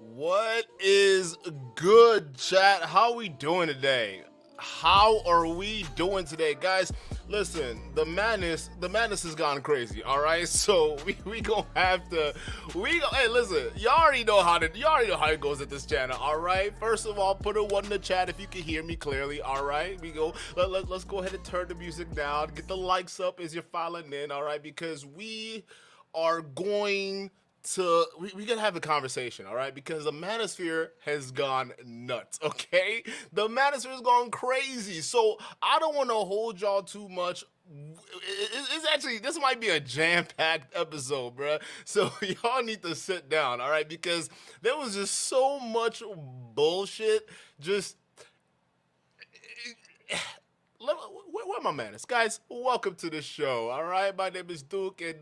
What is good, chat? How we doing today? How are we doing today, guys? Listen, the madness has gone crazy. All right, so we gonna have to Hey, listen, you already know how it goes at this channel. All right, first of all, put a one in the chat if you can hear me clearly. All right, let's go ahead and turn the music down, get the likes up as you're filing in. All right, because we are going to we gotta have a conversation, all right? Because the manosphere has gone nuts, okay? The manosphere has gone crazy. So I don't want to hold y'all too much. It's actually, this might be a jam-packed episode, bruh. So y'all need to sit down, all right? Because there was just so much bullshit. Just where my manners? Guys, welcome to the show, all right? My name is Duke, and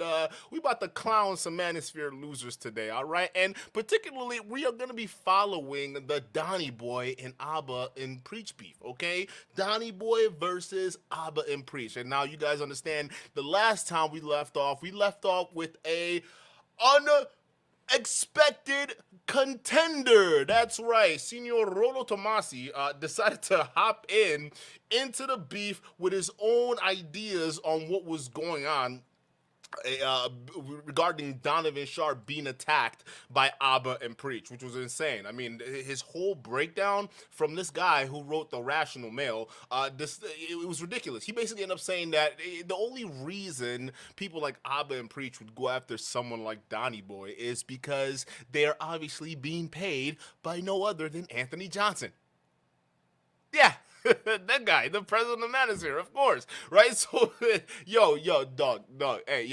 we about to clown some manosphere losers today, all right? And particularly, we are going to be following the Donny Boy and Abba in Preach beef, okay? Donny Boy versus Abba in Preach. And now you guys understand, the last time we left off with a unexpected contender. That's right. Senor Rolo Tomasi decided to hop into the beef with his own ideas on what was going on regarding Donovan Sharp being attacked by Abba and Preach, which was insane. I mean, his whole breakdown from this guy who wrote The Rational Male, it was ridiculous. He basically ended up saying that the only reason people like Abba and Preach would go after someone like Donny Boy is because they are obviously being paid by no other than Anthony Johnson. Yeah. That guy, the president of Manosphere, of course, right? So, yo, dog, hey,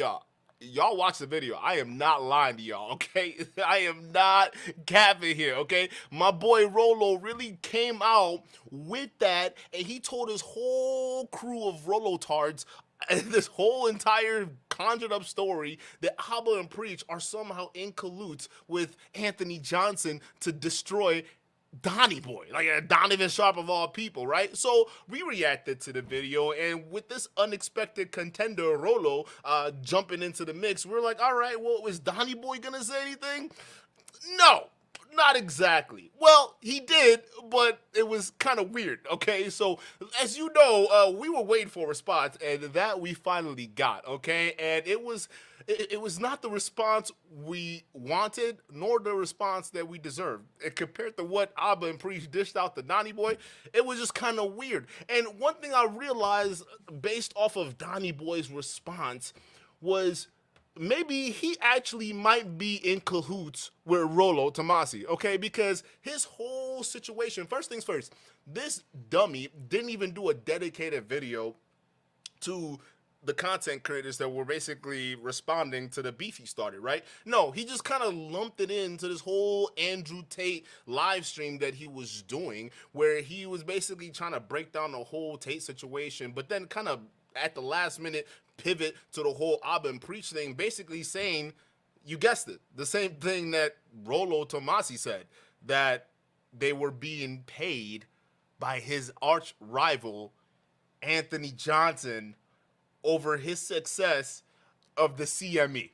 y'all watch the video. I am not lying to y'all, okay? I am not capping here, okay? My boy Rolo really came out with that, and he told his whole crew of Rolo-tards this whole entire conjured up story that Abba and Preach are somehow in cahoots with Anthony Johnson to destroy Donny Boy, like a Donovan Sharp of all people, right? So we reacted to the video, and with this unexpected contender, Rolo, jumping into the mix, we're like, all right, well, is Donny Boy gonna say anything? No, not exactly. Well, he did, but it was kind of weird, okay? So, as you know, we were waiting for a response, and that we finally got, okay? And it was not the response we wanted, nor the response that we deserved. And compared to what Abba and Preach dished out to Donny Boy, it was just kind of weird. And one thing I realized based off of Donny Boy's response was maybe he actually might be in cahoots with Rolo Tomasi, okay? Because his whole situation, first things first, this dummy didn't even do a dedicated video to the content creators that were basically responding to the beef he started, right? No, he just kind of lumped it into this whole Andrew Tate live stream that he was doing, where he was basically trying to break down the whole Tate situation, but then kind of at the last minute pivot to the whole Abba and Preach thing, basically saying, you guessed it, the same thing that Rollo Tomasi said, that they were being paid by his arch rival, Anthony Johnson, over his success of the CME.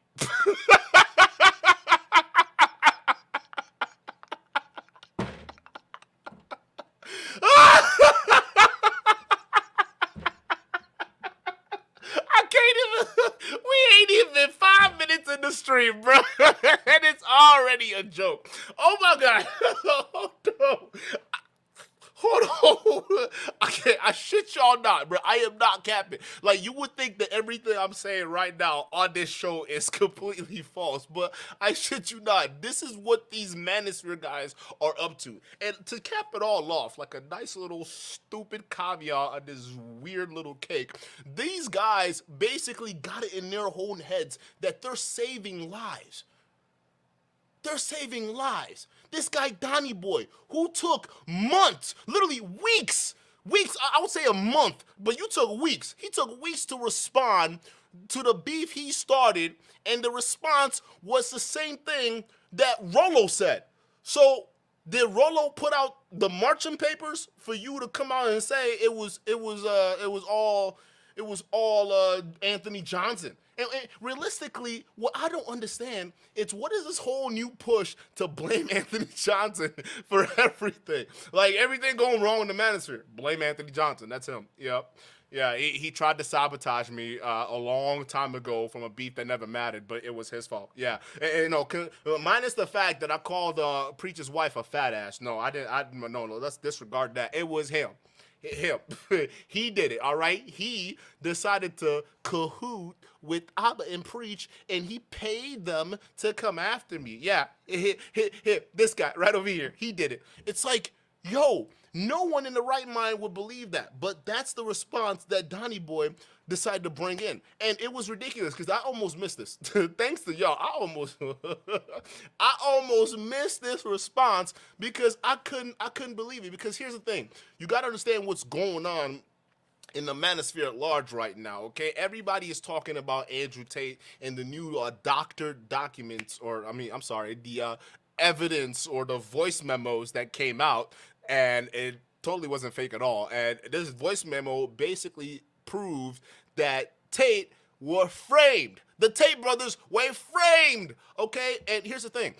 I can't even. We ain't even 5 minutes in the stream, bro, and it's already a joke. Oh my god! Oh no! Hold on. I shit y'all not, bro. I am not capping. Like, you would think that everything I'm saying right now on this show is completely false, but I shit you not. This is what these Manosphere guys are up to. And to cap it all off, like a nice little stupid caveat on this weird little cake, these guys basically got it in their own heads that they're saving lives. They're saving lives. This guy, Donny Boy, who took months, literally weeks, I would say a month, but you took weeks. He took weeks to respond to the beef he started, and the response was the same thing that Rollo said. So did Rollo put out the marching papers for you to come out and say it was all Anthony Johnson? And realistically, what I don't understand is what is this whole new push to blame Anthony Johnson for everything? Like, everything going wrong in the Manosphere, blame Anthony Johnson. That's him. Yep. Yeah, he tried to sabotage me a long time ago from a beef that never mattered, but it was his fault. Yeah, and minus the fact that I called Preacher's wife a fat ass. No, I didn't. No, let's disregard that. It was him. He did it, all right? He decided to cahoot with Abba and Preach, and he paid them to come after me. Yeah, this guy right over here, he did it. It's like, yo, no one in the right mind would believe that, but that's the response that Donny Boy decided to bring in, and it was ridiculous because I almost missed this. Thanks to y'all, I almost missed this response because I couldn't believe it. Because here's the thing, you got to understand what's going on in the Manosphere at large right now, okay? Everybody is talking about Andrew Tate and the new doctored documents, or the evidence or the voice memos that came out, and it totally wasn't fake at all. And this voice memo basically proved that Tate were framed. The Tate brothers were framed, okay? And here's the thing.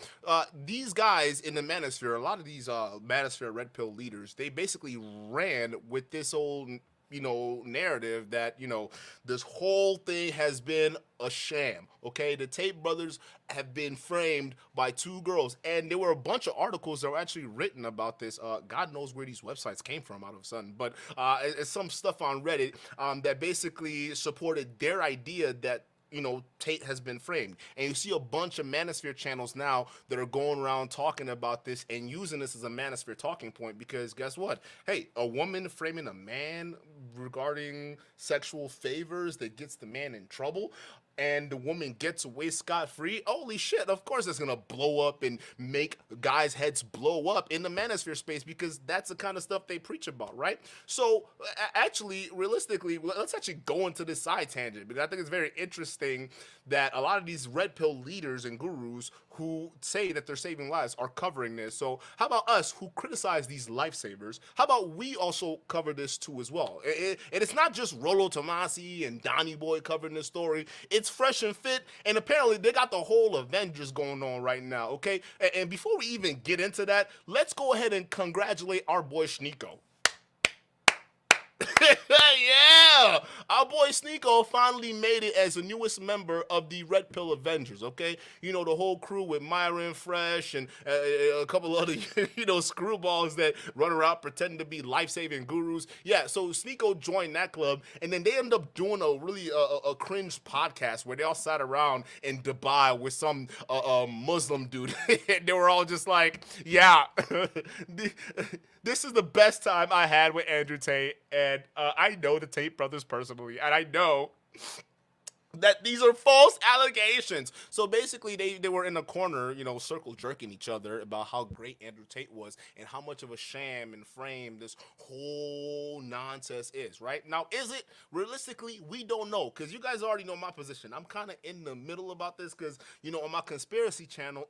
These guys in the Manosphere, a lot of these Manosphere Red Pill leaders, they basically ran with this old narrative that, this whole thing has been a sham, okay? The Tate brothers have been framed by two girls, and there were a bunch of articles that were actually written about this. God knows where these websites came from all of a sudden, but it's some stuff on Reddit that basically supported their idea that Tate has been framed. And you see a bunch of Manosphere channels now that are going around talking about this and using this as a Manosphere talking point, because guess what? Hey, a woman framing a man regarding sexual favors that gets the man in trouble, and the woman gets away scot-free, holy shit, of course it's gonna blow up and make guys' heads blow up in the Manosphere space, because that's the kind of stuff they preach about, right? So, actually, realistically, let's actually go into this side tangent, because I think it's very interesting that a lot of these red pill leaders and gurus who say that they're saving lives are covering this. So how about us who criticize these lifesavers? How about we also cover this too as well? And it's not just Rollo Tomasi and Donny Boy covering this story. It's fresh and fit, and apparently they got the whole Avengers going on right now, okay? And before we even get into that, let's go ahead and congratulate our boy Sneeko. Yeah, our boy Sneeko finally made it as the newest member of the Red Pill Avengers, okay? The whole crew with Myron Fresh and a couple other, screwballs that run around pretending to be life-saving gurus. Yeah, so Sneeko joined that club, and then they ended up doing a really a cringe podcast where they all sat around in Dubai with some Muslim dude. They were all just like, yeah, this is the best time I had with Andrew Tate, and I know the Tate brothers personally, and I know that these are false allegations. So basically, they were in a corner, circle jerking each other about how great Andrew Tate was and how much of a sham and frame this whole nonsense is, right? Now, is it? Realistically, we don't know, because you guys already know my position. I'm kind of in the middle about this because, on my conspiracy channel,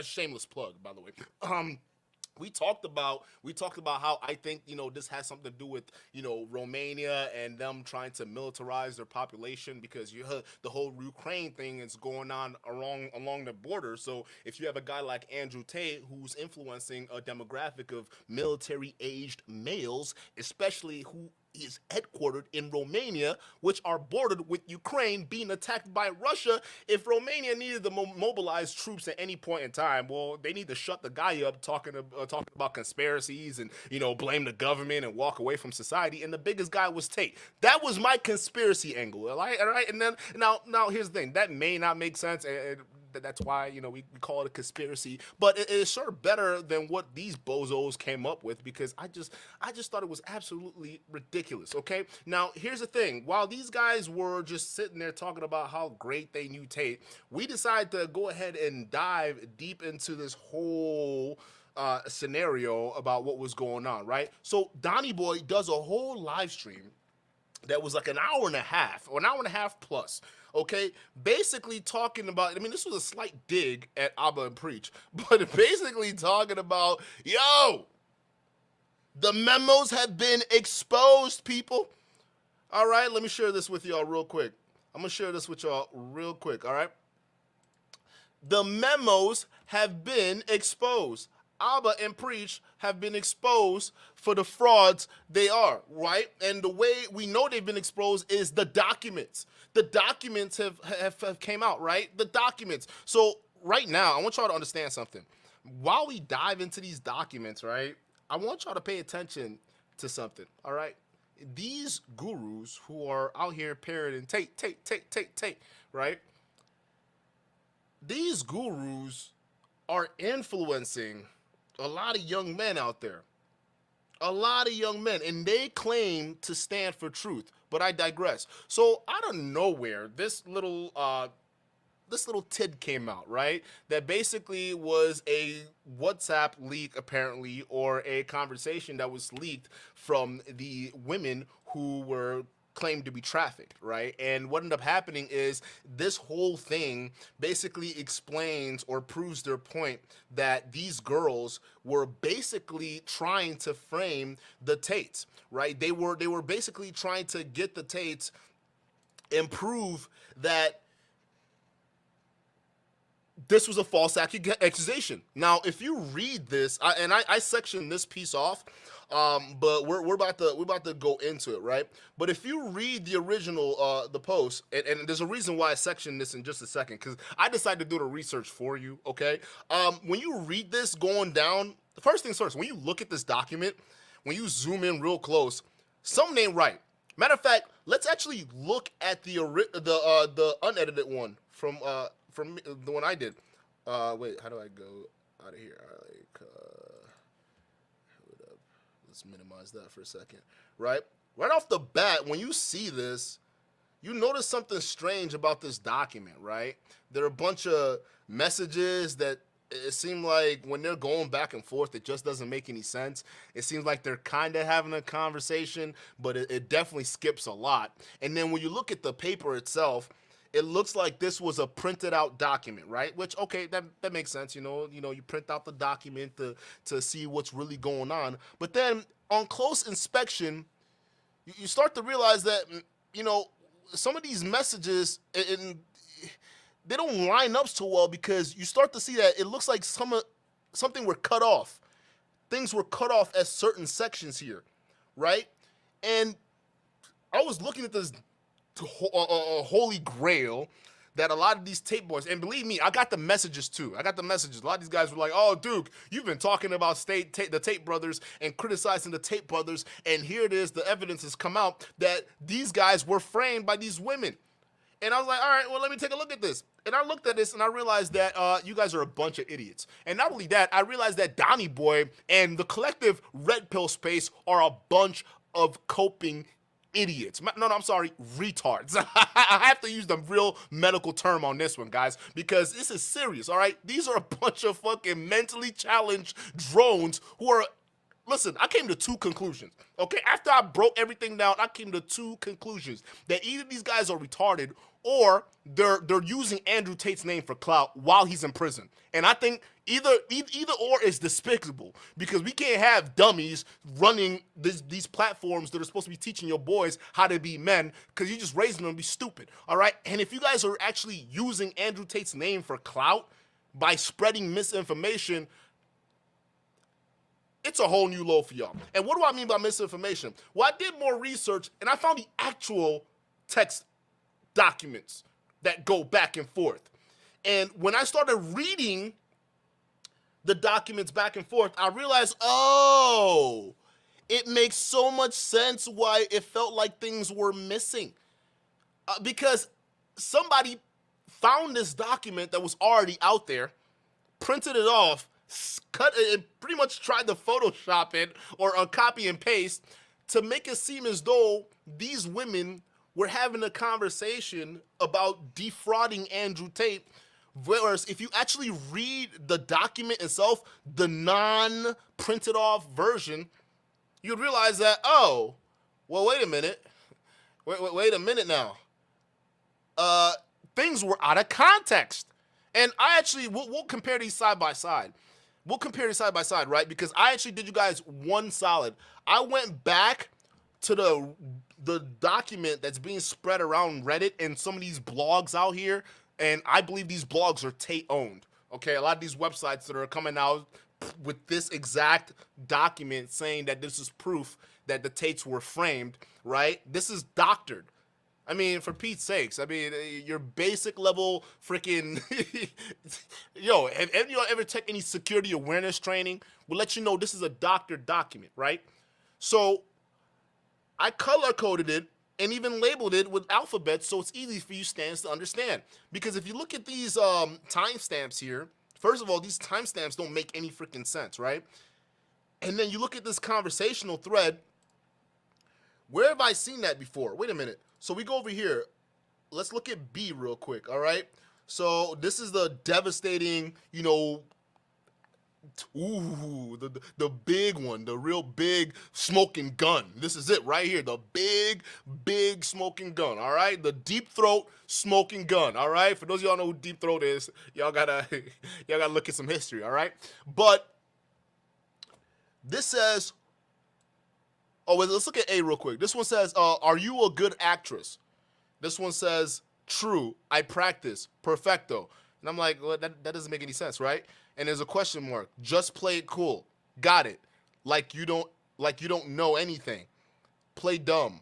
shameless plug, by the way, we talked about how I think this has something to do with Romania and them trying to militarize their population, because the whole Ukraine thing is going on along the border. So if you have a guy like Andrew Tate who's influencing a demographic of military aged males, especially who is headquartered in Romania, which are bordered with Ukraine being attacked by Russia. If Romania needed to mobilize troops at any point in time, well, they need to shut the guy up talking about conspiracies and blame the government and walk away from society. And the biggest guy was Tate. That was my conspiracy angle. All right. And then now here's the thing. That may not make sense. And that's why we call it a conspiracy, but it is sure better than what these bozos came up with, because I just thought it was absolutely ridiculous. Okay, now here's the thing: while these guys were just sitting there talking about how great they knew Tate, we decided to go ahead and dive deep into this whole scenario about what was going on. Right, so Donny Boy does a whole live stream that was like an hour and a half or an hour and a half plus, okay? Basically talking about, this was a slight dig at Abba and Preach, but basically talking about, the memos have been exposed, people. All right, let me share this with y'all real quick. I'm going to share this with y'all real quick, all right? The memos have been exposed. Abba and Preach have been exposed for the frauds they are, right? And the way we know they've been exposed is the documents. The documents have came out, right? The documents. So right now, I want y'all to understand something. While we dive into these documents, right, I want y'all to pay attention to something, all right? These gurus who are out here parroting Tate, right? These gurus are influencing a lot of young men out there. A lot of young men. And they claim to stand for truth. But I digress. So out of nowhere, this little tid came out, right? That basically was a WhatsApp leak, apparently, or a conversation that was leaked from the women who were claimed to be trafficked, right? And what ended up happening is this whole thing basically explains or proves their point that these girls were basically trying to frame the Tates, right? They were basically trying to get the Tates and prove that this was a false accusation. Now, if you read this, I sectioned this piece off, but we're about to go into it, right? But if you read the original, the post, and there's a reason why I sectioned this in just a second, because I decided to do the research for you, okay? When you read this going down, first things first, when you look at this document, when you zoom in real close, something ain't right. Matter of fact, let's actually look at the unedited one from the one I did. Wait, how do I go out of here? Hold up. Let's minimize that for a second. Right off the bat, when you see this, you notice something strange about this document, right? There are a bunch of messages that it seems like when they're going back and forth, it just doesn't make any sense. It seems like they're kind of having a conversation, but it definitely skips a lot. And then when you look at the paper itself, it looks like this was a printed out document, right? Which, okay, that makes sense. You print out the document to see what's really going on. But then on close inspection, you start to realize that, some of these messages, and they don't line up so well, because you start to see that it looks like something were cut off. Things were cut off at certain sections here, right? And I was looking at this holy grail that a lot of these tape boys, and believe me, I got the messages too. A lot of these guys were like, "Oh, Duke, you've been talking about the Tate brothers and criticizing the Tate brothers, and here it is, the evidence has come out that these guys were framed by these women." And I was like, all right, well, let me take a look at this. And I looked at this and I realized that you guys are a bunch of idiots. And not only that, I realized that Donny Boy and the collective Red Pill space are a bunch of coping idiots. No, I'm sorry, retards. I have to use the real medical term on this one, guys, because this is serious, all right? These are a bunch of fucking mentally challenged drones who are... Listen, I came to two conclusions, okay? After I broke everything down, I came to two conclusions. That either these guys are retarded or they're using Andrew Tate's name for clout while he's in prison. And I think either or is despicable, because we can't have dummies running these platforms that are supposed to be teaching your boys how to be men, because you're just raising them to be stupid, all right? And if you guys are actually using Andrew Tate's name for clout by spreading misinformation, it's a whole new low for y'all. And what do I mean by misinformation? Well, I did more research, and I found the actual text documents that go back and forth. And when I started reading the documents back and forth, I realized, oh, it makes so much sense why it felt like things were missing. Because somebody found this document that was already out there, printed it off, cut it, and pretty much tried to Photoshop it or copy and paste to make it seem as though these women were having a conversation about defrauding Andrew Tate. Whereas if you actually read the document itself, the non-printed off version, you'd realize that, oh, well, wait a minute. Wait a minute now. Things were out of context. And I actually, we'll compare these side by side. We'll compare these side by side, right? Because I actually did you guys one solid. I went back to the document that's being spread around Reddit and some of these blogs out here, and I believe these blogs are Tate-owned, okay? A lot of these websites that are coming out with this exact document saying that this is proof that the Tates were framed, right? This is doctored. I mean, for Pete's sakes, I mean, your basic level freaking, yo, have you ever taken any security awareness training? Will let you know this is a doctored document, right? So I color-coded it and even labeled it with alphabets so it's easy for you stands to understand. Because if you look at these timestamps here, first of all, these timestamps don't make any freaking sense, right? And then you look at this conversational thread. Where have I seen that before? Wait a minute. So we go over here. Let's look at B real quick, all right? So this is the devastating, you know, ooh, the big one, the real big smoking gun. This is it right here, the big smoking gun, all right? The deep throat smoking gun, all right? For those of y'all know who deep throat is, y'all gotta look at some history, all right? But this says, oh, wait, let's look at A real quick. This one says, are you a good actress? This one says, true, I practice, perfecto. And I'm like, well, that doesn't make any sense, right? And there's a question mark. Just play it cool. Got it. Like you don't know anything. Play dumb.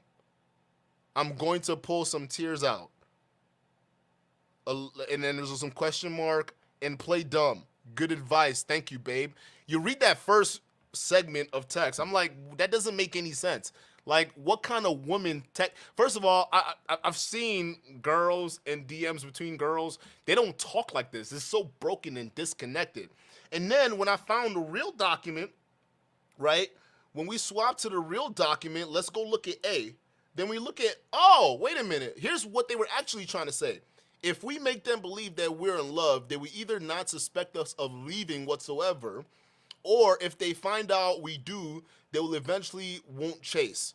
I'm going to pull some tears out. And then there's some question mark and play dumb. Good advice. Thank you, babe. You read that first segment of text, I'm like, that doesn't make any sense. Like, what kind of woman first of all, I've seen girls and DMs between girls. They don't talk like this. It's so broken and disconnected. And then when I found the real document, right, when we swap to the real document, let's go look at A. Then we look at, oh, wait a minute. Here's what they were actually trying to say. If we make them believe that we're in love, they will either not suspect us of leaving whatsoever, or if they find out we do, they will eventually won't chase.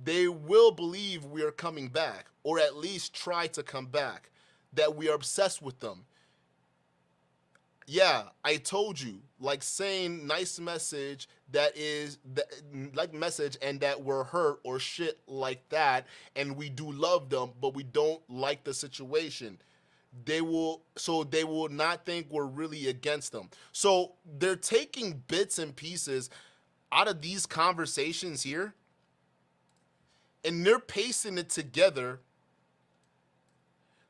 They will believe we are coming back, or at least try to come back, that we are obsessed with them. Yeah, I told you, like saying nice message like message and that we're hurt or shit like that, and we do love them, but we don't like the situation. They will not think we're really against them. So they're taking bits and pieces out of these conversations here, and they're pasting it together.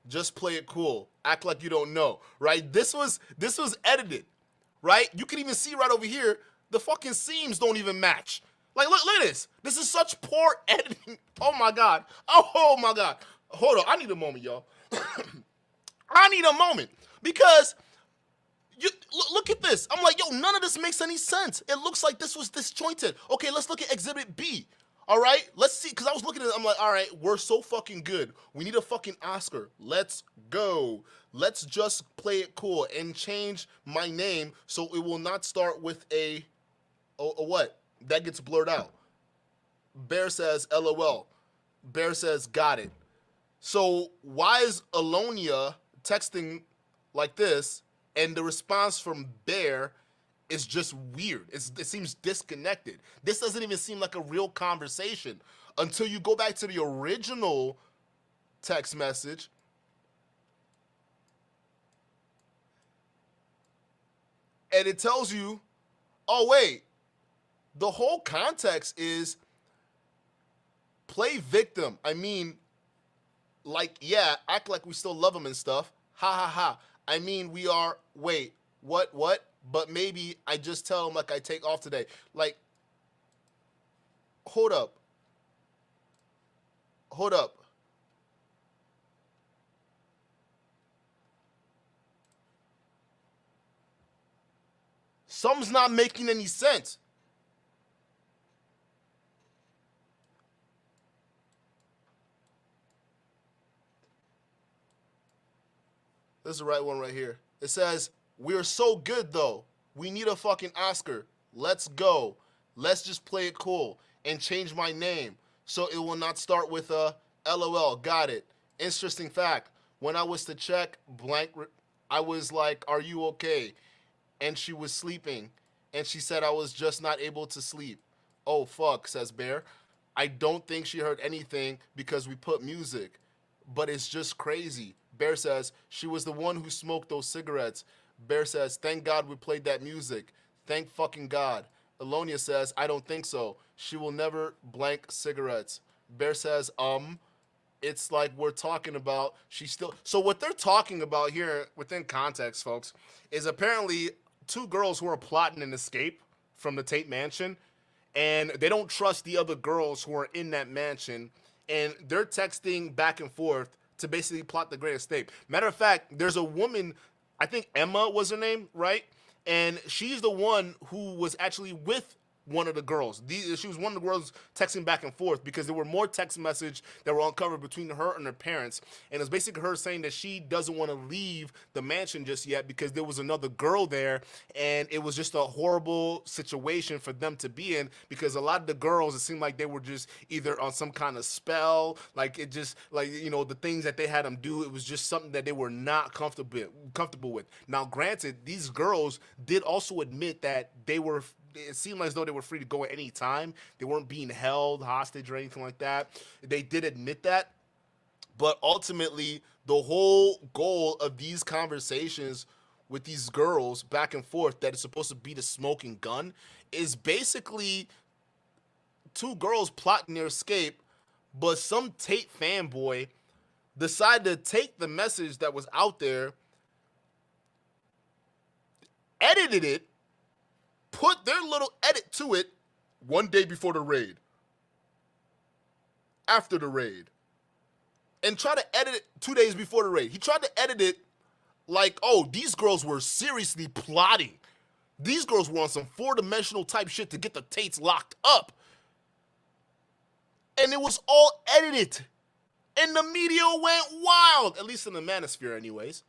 Just play it cool. Act like you don't know, right? This was edited, right? You can even see right over here, the fucking seams don't even match. Like, look at this. This is such poor editing. Oh my God. Oh my God. Hold on. I need a moment, y'all. I need a moment, because look at this. I'm like, yo, none of this makes any sense. It looks like this was disjointed. Okay, let's look at Exhibit B. All right, let's see. Because I was looking at it, I'm like, all right, we're so fucking good. We need a fucking Oscar. Let's go. Let's just play it cool and change my name so it will not start with a what? That gets blurred out. Bear says, LOL. Bear says, got it. So why is Alonia texting like this, and the response from Bear is just weird? It seems disconnected. This doesn't even seem like a real conversation until you go back to the original text message. And it tells you, oh, wait, the whole context is play victim. I mean, like, yeah, act like we still love him and stuff. Ha ha ha. I mean, we are, wait, what? But maybe I just tell him like I take off today. Like, hold up. Something's not making any sense. This is the right one right here. It says, we're so good though. We need a fucking Oscar. Let's go. Let's just play it cool and change my name so it will not start with a LOL. Got it. Interesting fact. When I was to check blank, I was like, are you okay? And she was sleeping. And she said I was just not able to sleep. Oh, fuck, says Bear. I don't think she heard anything because we put music. But it's just crazy. Bear says, she was the one who smoked those cigarettes. Bear says, thank God we played that music. Thank fucking God. Alonia says, I don't think so. She will never blank cigarettes. Bear says, it's like we're talking about, she's still. So what they're talking about here within context, folks, is apparently two girls who are plotting an escape from the Tate mansion, and they don't trust the other girls who are in that mansion, and they're texting back and forth to basically plot the great escape. Matter of fact, there's a woman, I think Emma was her name, right? And she's the one who was actually with one of the girls. She was one of the girls texting back and forth because there were more text messages that were uncovered between her and her parents. And it was basically her saying that she doesn't want to leave the mansion just yet because there was another girl there, and it was just a horrible situation for them to be in because a lot of the girls, it seemed like they were just either on some kind of spell, like it just, like, you know, the things that they had them do, it was just something that they were not comfortable with. Now, granted, these girls did also admit that it seemed as though they were free to go at any time. They weren't being held hostage or anything like that. They did admit that. But ultimately, the whole goal of these conversations with these girls back and forth that is supposed to be the smoking gun is basically two girls plotting their escape, but some Tate fanboy decided to take the message that was out there, edited it, put their little edit to it one day before the raid, after the raid, and try to edit it 2 days before the raid. He tried to edit it like, oh, these girls were seriously plotting. These girls were on some four-dimensional type shit to get the Tates locked up. And it was all edited. And the media went wild, at least in the manosphere anyways.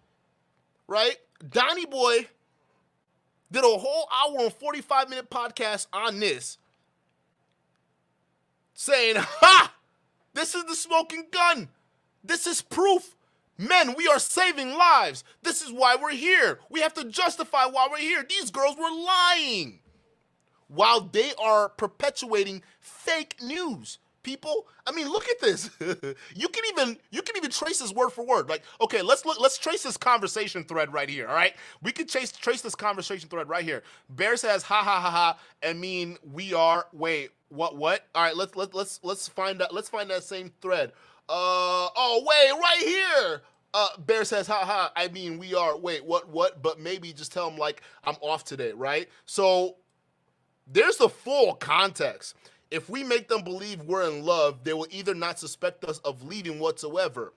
Right? Donny Boy did a whole hour and 45-minute podcast on this, saying, ha! This is the smoking gun. This is proof. Men, we are saving lives. This is why we're here. We have to justify why we're here. These girls were lying while they are perpetuating fake news. People, I mean, look at this. You can even trace this word for word. Like, okay, let's trace this conversation thread right here. All right, we can trace this conversation thread right here. Bear says, ha ha ha ha. I mean, we are. Wait, what? All right, let's find that same thread. Oh wait, right here. Bear says, ha ha. I mean, we are. Wait, what? But maybe just tell him like I'm off today, right? So there's the full context. If we make them believe we're in love, they will either not suspect us of leaving whatsoever.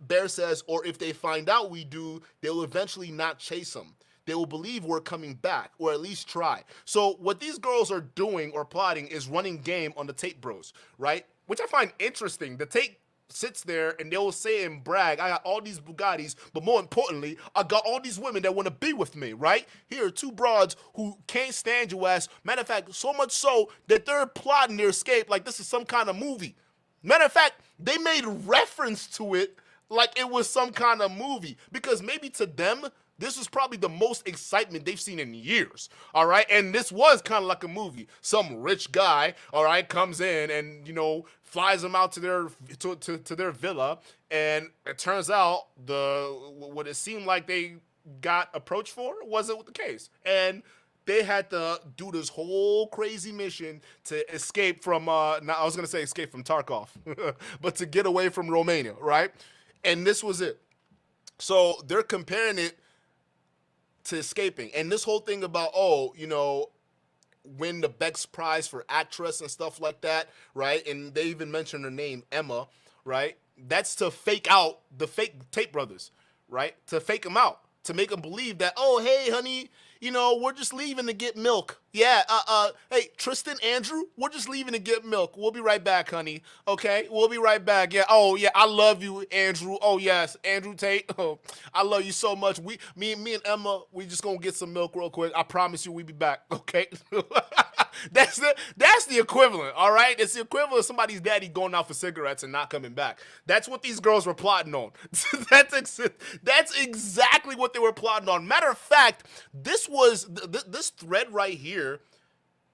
Bear says, or if they find out we do, they will eventually not chase them. they will believe we're coming back, or at least try. So what these girls are doing or plotting is running game on the Tate bros, right? Which I find interesting. The Tate sits there and they'll say and brag, I got all these Bugattis, but more importantly, I got all these women that want to be with me, right? Here are two broads who can't stand your ass. Matter of fact, so much so that they're plotting their escape like this is some kind of movie. Matter of fact, they made reference to it like it was some kind of movie, because maybe to them, this was probably the most excitement they've seen in years, all right? And this was kind of like a movie. Some rich guy, all right, comes in and, you know, flies them out to their villa, and it turns out what it seemed like they got approached for wasn't the case. And they had to do this whole crazy mission to escape from, I was going to say escape from Tarkov, but to get away from Romania, right? And this was it. So they're comparing it to escaping. And this whole thing about, oh, you know, win the Beck's Prize for actress and stuff like that, right? And they even mentioned her name, Emma, right? That's to fake out the fake Tate brothers, right? To fake them out, to make them believe that, oh, hey, honey, you know, we're just leaving to get milk. Yeah, hey, Tristan, Andrew, we're just leaving to get milk. We'll be right back, honey. Okay, we'll be right back. Yeah, oh, yeah, I love you, Andrew. Oh, yes, Andrew Tate. Oh, I love you so much. Me and Emma, we just gonna get some milk real quick. I promise you we'll be back, okay? That's the equivalent, all right? It's the equivalent of somebody's daddy going out for cigarettes and not coming back. That's what these girls were plotting on. That's exactly what they were plotting on. Matter of fact, this thread right here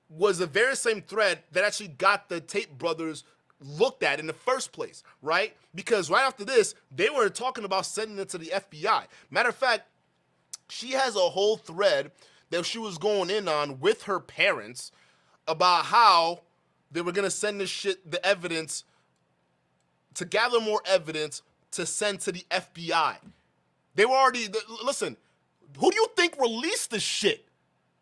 was the very same thread that actually got the Tate brothers looked at in the first place, right? Because right after this, they were talking about sending it to the FBI. Matter of fact, she has a whole thread that she was going in on with her parents about how they were gonna send this shit, the evidence, to gather more evidence to send to the FBI. They were already, listen, who do you think released this shit?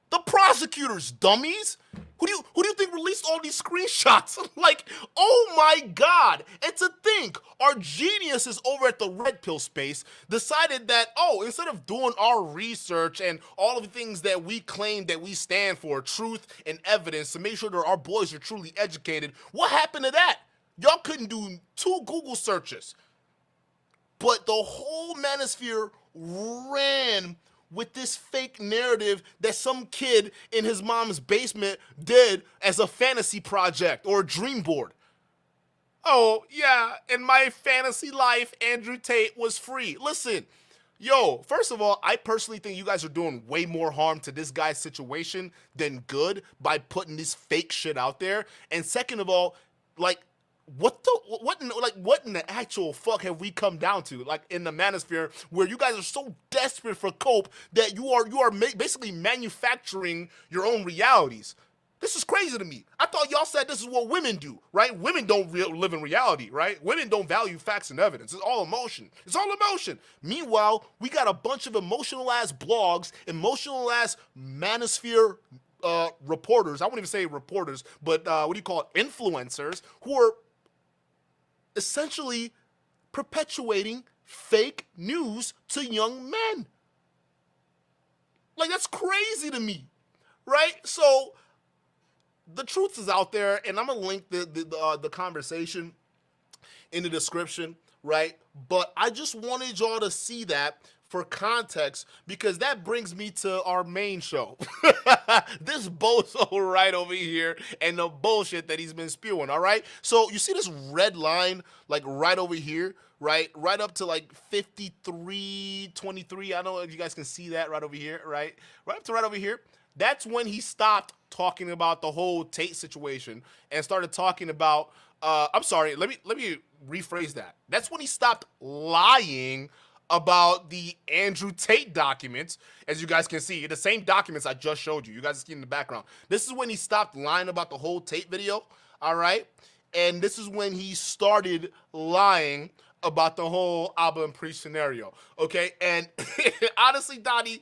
The prosecutors, dummies. Who do you think released all these screenshots? Like, oh my God. And to think, our geniuses over at the Red Pill space decided that, oh, instead of doing our research and all of the things that we claim that we stand for, truth and evidence, to make sure that our boys are truly educated, what happened to that? Y'all couldn't do 2 Google searches. But the whole manosphere ran with this fake narrative that some kid in his mom's basement did as a fantasy project or a dream board. Oh, yeah, in my fantasy life, Andrew Tate was free. Listen, yo, first of all, I personally think you guys are doing way more harm to this guy's situation than good by putting this fake shit out there. And second of all, like, what in the actual fuck have we come down to, like, in the manosphere, where you guys are so desperate for cope that you are basically manufacturing your own realities? This is crazy to me. I thought y'all said this is what women do, right? Women don't live in reality, right? Women don't value facts and evidence. It's all emotion. It's all emotion. Meanwhile, we got a bunch of emotional ass blogs, emotional ass manosphere reporters. I wouldn't even say reporters, but what do you call it? Influencers who are essentially perpetuating fake news to young men. Like, that's crazy to me, right? So the truth is out there, and I'm gonna link the conversation in the description, right? But I just wanted y'all to see that for context, because that brings me to our main show. This bozo right over here and the bullshit that he's been spewing, all right? So you see this red line, like right over here, right? Right up to like 53:23. I don't know if you guys can see that right over here, right? Right up to right over here. That's when he stopped talking about the whole Tate situation and started talking about, I'm sorry, let me rephrase that. That's when he stopped lying about the Andrew Tate documents. As you guys can see, the same documents I just showed you. You guys see in the background. This is when he stopped lying about the whole Tate video, all right? And this is when he started lying about the whole Abba and Priest scenario, okay? And honestly, Donny,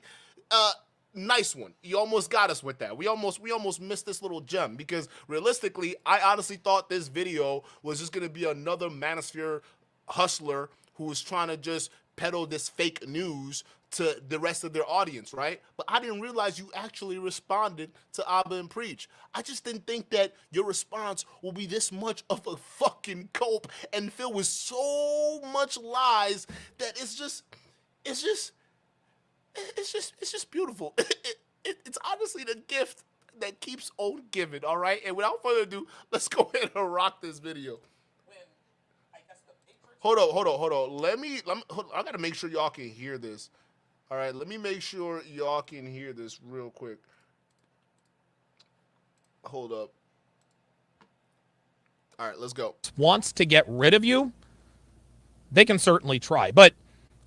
nice one. You almost got us with that. We almost missed this little gem, because realistically, I honestly thought this video was just gonna be another manosphere hustler who was trying to just peddle this fake news to the rest of their audience, right? But I didn't realize you actually responded to Abba and Preach. I just didn't think that your response will be this much of a fucking cope and filled with so much lies that it's just beautiful. It's honestly the gift that keeps on giving, all right? And without further ado, let's go ahead and rock this video. Hold on. Let me I gotta make sure y'all can hear this. All right, let me make sure y'all can hear this real quick. Hold up. All right, let's go. Wants to get rid of you, they can certainly try. But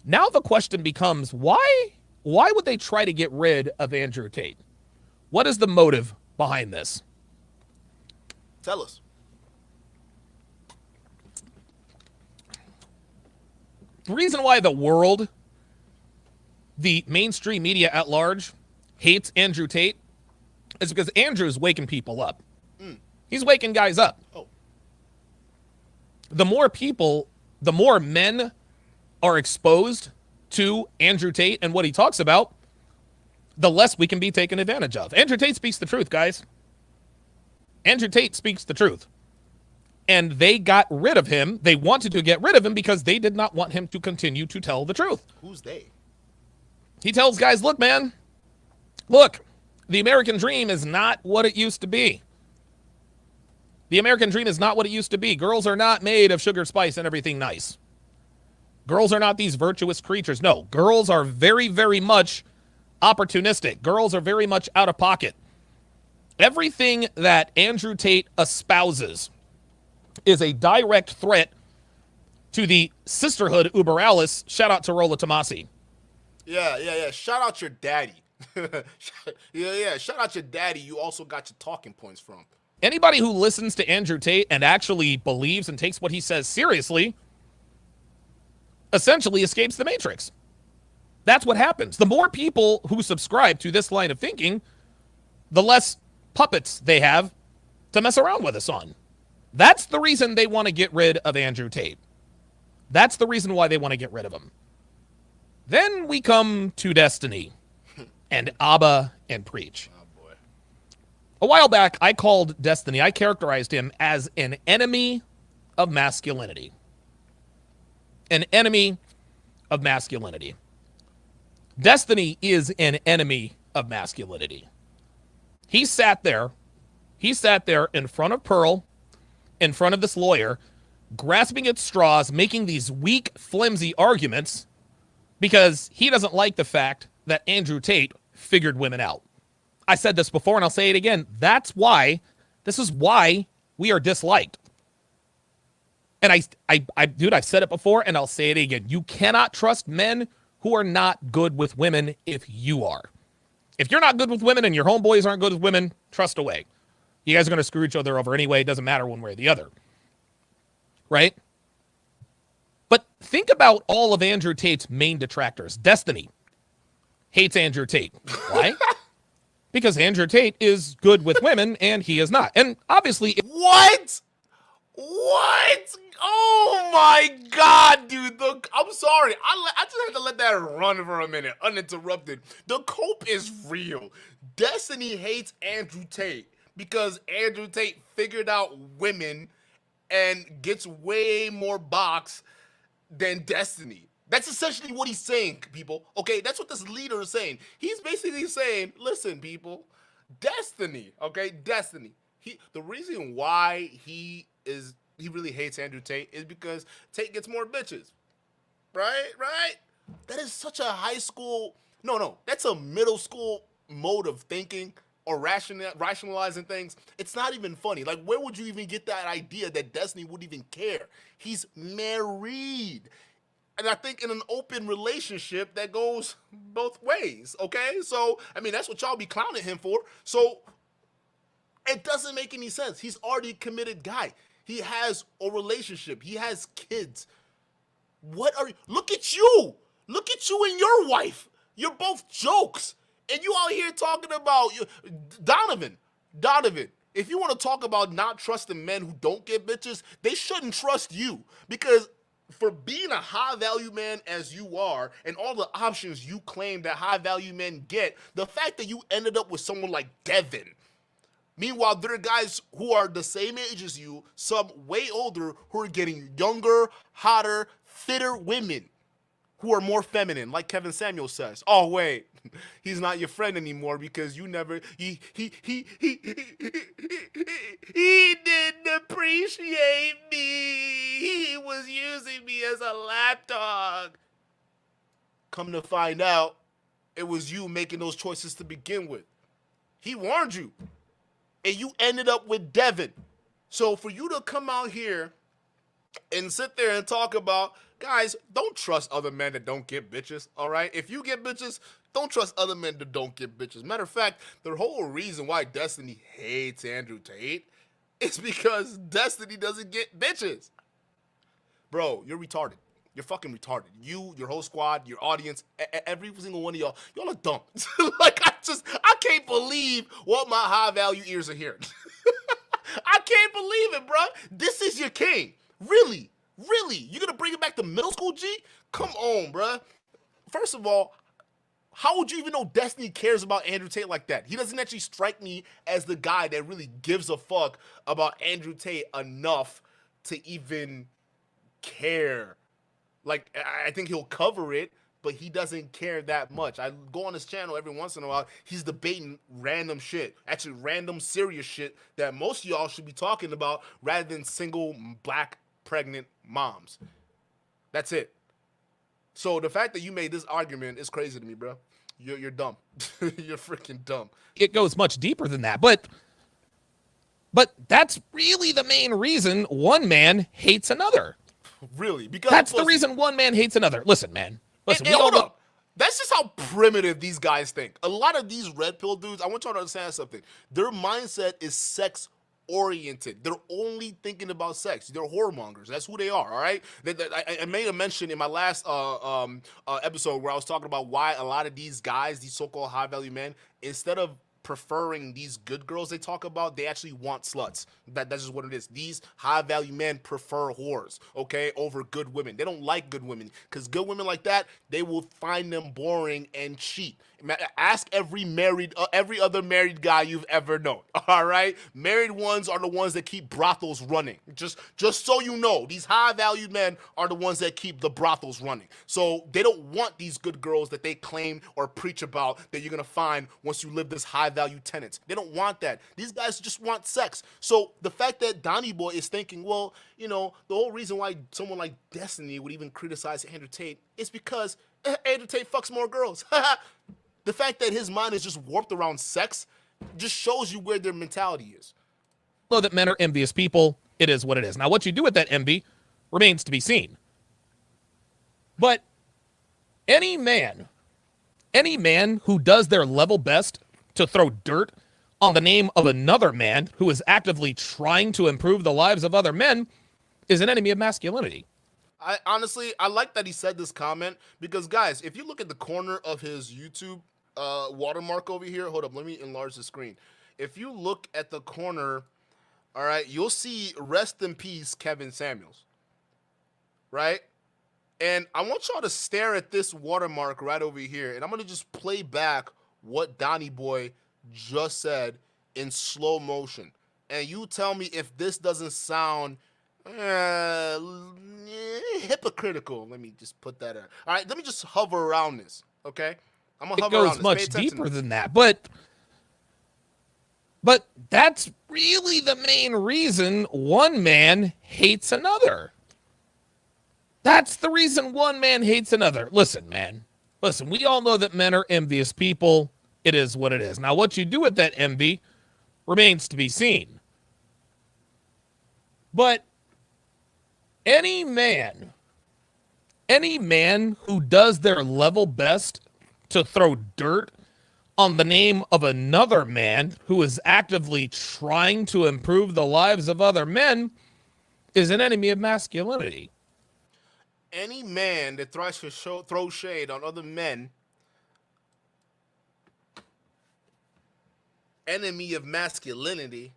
now the question becomes, why would they try to get rid of Andrew Tate? What is the motive behind this? Tell us. The reason why the world, the mainstream media at large, hates Andrew Tate is because Andrew's waking people up. He's waking guys up. Oh. The more people, the more men are exposed to Andrew Tate and what he talks about, the less we can be taken advantage of. Andrew Tate speaks the truth, guys. Andrew Tate speaks the truth. And they got rid of him. They wanted to get rid of him because they did not want him to continue to tell the truth. Who's they? He tells guys, look, man, look, the American dream is not what it used to be. The American dream is not what it used to be. Girls are not made of sugar, spice, and everything nice. Girls are not these virtuous creatures. No, girls are very, very much opportunistic. Girls are very much out of pocket. Everything that Andrew Tate espouses is a direct threat to the sisterhood uber alles. Shout out to Rolla Tomasi. Yeah. Shout out your daddy. yeah. Shout out your daddy. You also got your talking points from. Anybody who listens to Andrew Tate and actually believes and takes what he says seriously essentially escapes the matrix. That's what happens. The more people who subscribe to this line of thinking, the less puppets they have to mess around with us on. That's the reason they want to get rid of Andrew Tate. That's the reason why they want to get rid of him. Then we come to Destiny and Abba and Preach. Oh, boy. A while back, I called Destiny, I characterized him as an enemy of masculinity. An enemy of masculinity. Destiny is an enemy of masculinity. He sat there in front of Pearl, in front of this lawyer, grasping at straws, making these weak, flimsy arguments because he doesn't like the fact that Andrew Tate figured women out. I said this before and I'll say it again. This is why we are disliked. And dude, I've said it before and I'll say it again. You cannot trust men who are not good with women if you are. If you're not good with women and your homeboys aren't good with women, trust away. You guys are going to screw each other over anyway. It doesn't matter one way or the other. Right? But think about all of Andrew Tate's main detractors. Destiny hates Andrew Tate. Why? Because Andrew Tate is good with women and he is not. And obviously... What? Oh my God, dude. I'm sorry. I just had to let that run for a minute, uninterrupted. The cope is real. Destiny hates Andrew Tate because Andrew Tate figured out women and gets way more box than Destiny. That's essentially what he's saying, people. Okay, that's what this leader is saying. He's basically saying, listen, people, Destiny, okay, Destiny. The reason why he really hates Andrew Tate is because Tate gets more bitches. Right? That is such a high school, that's a middle school mode of thinking or rationalizing things. It's not even funny. Like, where would you even get that idea that Destiny would even care? He's married. And I think in an open relationship that goes both ways, okay? So, I mean, that's what y'all be clowning him for. So, it doesn't make any sense. He's already a committed guy. He has a relationship. He has kids. Look at you. Look at you and your wife. You're both jokes. And you out here talking about Donovan, if you want to talk about not trusting men who don't get bitches, they shouldn't trust you because for being a high value man as you are and all the options you claim that high value men get, the fact that you ended up with someone like Devin. Meanwhile, there are guys who are the same age as you, some way older, who are getting younger, hotter, fitter women who are more feminine, like Kevin Samuel says. Oh wait, he's not your friend anymore because you never he didn't appreciate me. He was using me as a lapdog. Come to find out, it was you making those choices to begin with. He warned you, and you ended up with Devin. So for you to come out here and sit there and talk about, guys, don't trust other men that don't get bitches, all right? If you get bitches, don't trust other men that don't get bitches. Matter of fact, the whole reason why Destiny hates Andrew Tate is because Destiny doesn't get bitches. Bro, you're retarded. You're fucking retarded. You, your whole squad, your audience, every single one of y'all are dumb. Like, I can't believe what my high value ears are hearing. I can't believe it, bro. This is your king. Really? Really? You gonna bring it back to middle school, G? Come on, bruh. First of all, how would you even know Destiny cares about Andrew Tate like that? He doesn't actually strike me as the guy that really gives a fuck about Andrew Tate enough to even care. Like, I think he'll cover it, but he doesn't care that much. I go on his channel every once in a while. He's debating random shit, actually random serious shit that most of y'all should be talking about rather than single black pregnant moms. That's it. So the fact that you made this argument is crazy to me, bro. You're dumb. You're freaking dumb. It goes much deeper than that, but that's really the main reason one man hates another. Really? Because that's the reason one man hates another. Listen, man. Listen, and hold up. That's just how primitive these guys think. A lot of these red pill dudes, I want y'all to understand something. Their mindset is sex oriented. They're only thinking about sex. They're whoremongers. That's who they are, all right? I made a mention in my last episode where I was talking about why a lot of these guys, these so-called high-value men, instead of preferring these good girls they talk about, they actually want sluts. That's just what it is. These high-value men prefer whores, okay, over good women. They don't like good women because good women like that, they will find them boring and cheat. Ask every other married guy you've ever known, all right? Married ones are the ones that keep brothels running. Just so you know, these high-value men are the ones that keep the brothels running. So they don't want these good girls that they claim or preach about that you're going to find once you live this high-value tenets. They don't want that. These guys just want sex. So the fact that Donny Boy is thinking, well, you know, the whole reason why someone like Destiny would even criticize Andrew Tate is because Andrew Tate fucks more girls. The fact that his mind is just warped around sex just shows you where their mentality is. Know that men are envious people. It is what it is. Now, what you do with that envy remains to be seen. But any man who does their level best to throw dirt on the name of another man who is actively trying to improve the lives of other men is an enemy of masculinity. I honestly like that he said this comment because, guys, if you look at the corner of his YouTube watermark over here, hold up, let me enlarge the screen. If you look at the corner, all right, you'll see rest in peace Kevin Samuels, right? And I want y'all to stare at this watermark right over here, and I'm going to just play back what Donny Boy just said in slow motion. And you tell me if this doesn't sound hypocritical. Let me just put that in. All right, let me just hover around this, okay? I'm gonna hover around this. It goes much deeper than that, but that's really the main reason one man hates another. That's the reason one man hates another. Listen, man. Listen, we all know that men are envious people. It is what it is. Now, what you do with that envy remains to be seen. But any man who does their level best to throw dirt on the name of another man who is actively trying to improve the lives of other men is an enemy of masculinity. Any man that tries to throw shade on other men, enemy of masculinity.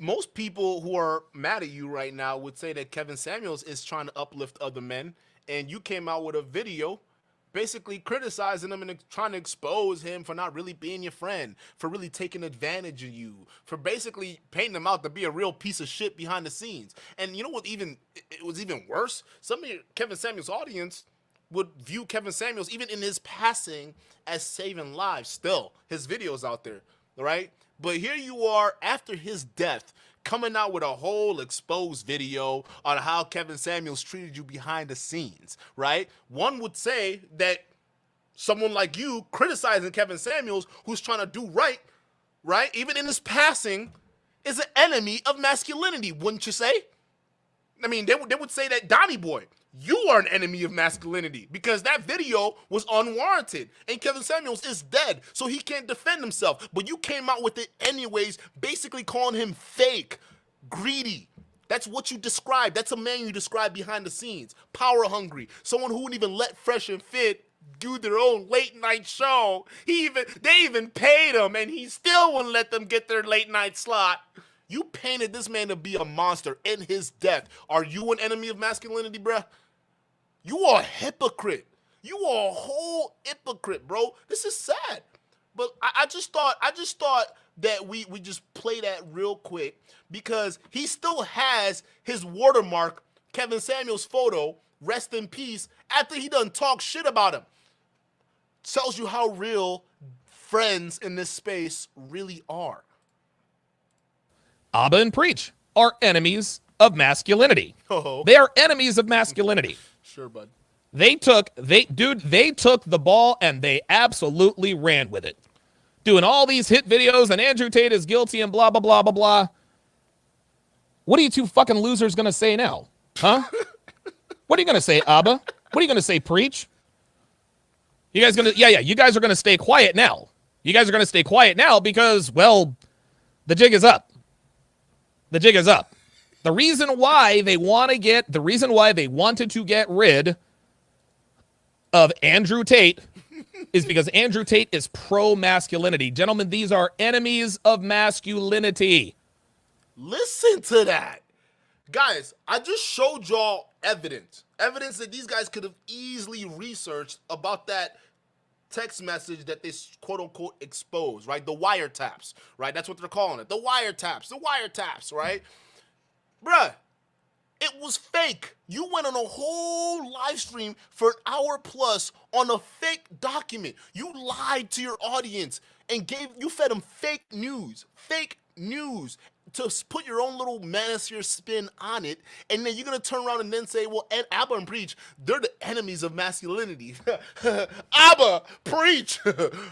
most people who are mad at you right now would say that Kevin Samuels is trying to uplift other men, and you came out with a video basically criticizing him and trying to expose him for not really being your friend, for really taking advantage of you, for basically painting him out to be a real piece of shit behind the scenes. And you know what? It was even worse. Some of Kevin Samuels' audience would view Kevin Samuels, even in his passing, as saving lives. Still, his videos out there, right? But here you are after his death, coming out with a whole exposed video on how Kevin Samuels treated you behind the scenes, right? One would say that someone like you criticizing Kevin Samuels, who's trying to do right, even in his passing, is an enemy of masculinity, wouldn't you say? I mean, they would say that, Donny boy, you are an enemy of masculinity because that video was unwarranted and Kevin Samuels is dead, so he can't defend himself. But you came out with it anyways, basically calling him fake, greedy. That's what you described. That's a man you described behind the scenes. Power hungry. Someone who wouldn't even let Fresh and Fit do their own late night show. They even paid him and he still wouldn't let them get their late night slot. You painted this man to be a monster in his death. Are you an enemy of masculinity, bruh? You are a hypocrite. You are a whole hypocrite, bro. This is sad. But I just thought that we just play that real quick because he still has his watermark, Kevin Samuels' photo, rest in peace, after he done talk shit about him. Tells you how real friends in this space really are. Abba and Preach are enemies of masculinity. Oh. They are enemies of masculinity. Sure, bud. They took the ball and they absolutely ran with it. Doing all these hit videos and Andrew Tate is guilty and blah, blah, blah, blah, blah. What are you two fucking losers going to say now? Huh? What are you going to say, Abba? What are you going to say, Preach? You guys going to, you guys are going to stay quiet now. You guys are going to stay quiet now because, well, the jig is up. The jig is up. The reason why they wanted to get rid of Andrew Tate is because Andrew Tate is pro-masculinity. Gentlemen, these are enemies of masculinity. Listen to that. Guys, I just showed y'all evidence that these guys could have easily researched about that text message that they quote-unquote exposed, right? The wiretaps, right? That's what they're calling it. The wiretaps, right? Bruh, it was fake. You went on a whole live stream for an hour plus on a fake document. You lied to your audience and you fed them fake news to put your own little manosphere spin on it, and then you're gonna turn around and then say, well, Abba and Preach, they're the enemies of masculinity. Abba, Preach,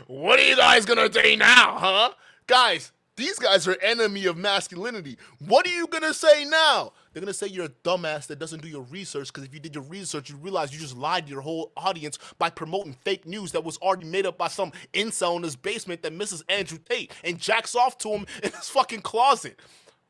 what are you guys gonna say now, huh? Guys, these guys are enemy of masculinity. What are you gonna say now? They're gonna say you're a dumbass that doesn't do your research, because if you did your research, you realize you just lied to your whole audience by promoting fake news that was already made up by some incel in his basement that misses Andrew Tate and jacks off to him in his fucking closet.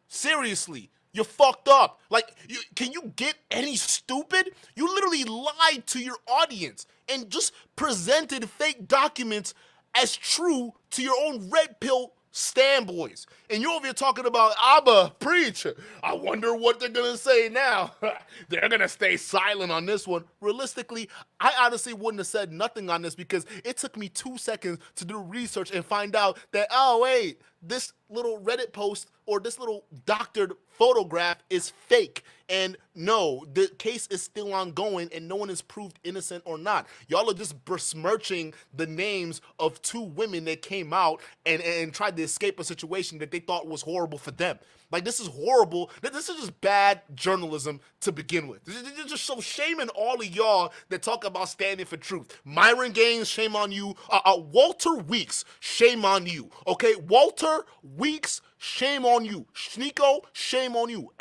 Seriously, you're fucked up. Like, can you get any stupid? You literally lied to your audience and just presented fake documents as true to your own red pill stand boys. And you're over here talking about Abba, Preach. I wonder what they're gonna say now. They're gonna stay silent on this one. Realistically, I honestly wouldn't have said nothing on this because it took me 2 seconds to do research and find out that, oh wait, this little Reddit post or this little doctored photograph is fake. And no, the case is still ongoing and no one is proved innocent or not. Y'all are just besmirching the names of 2 women that came out and tried to escape a situation that they thought was horrible for them. Like, this is horrible. This is just bad journalism to begin with. This is just so shaming all of y'all that talk about standing for truth. Myron Gaines, shame on you. Walter Weeks, shame on you. Okay, Walter Weeks, shame on you. Sneeko, shame on you.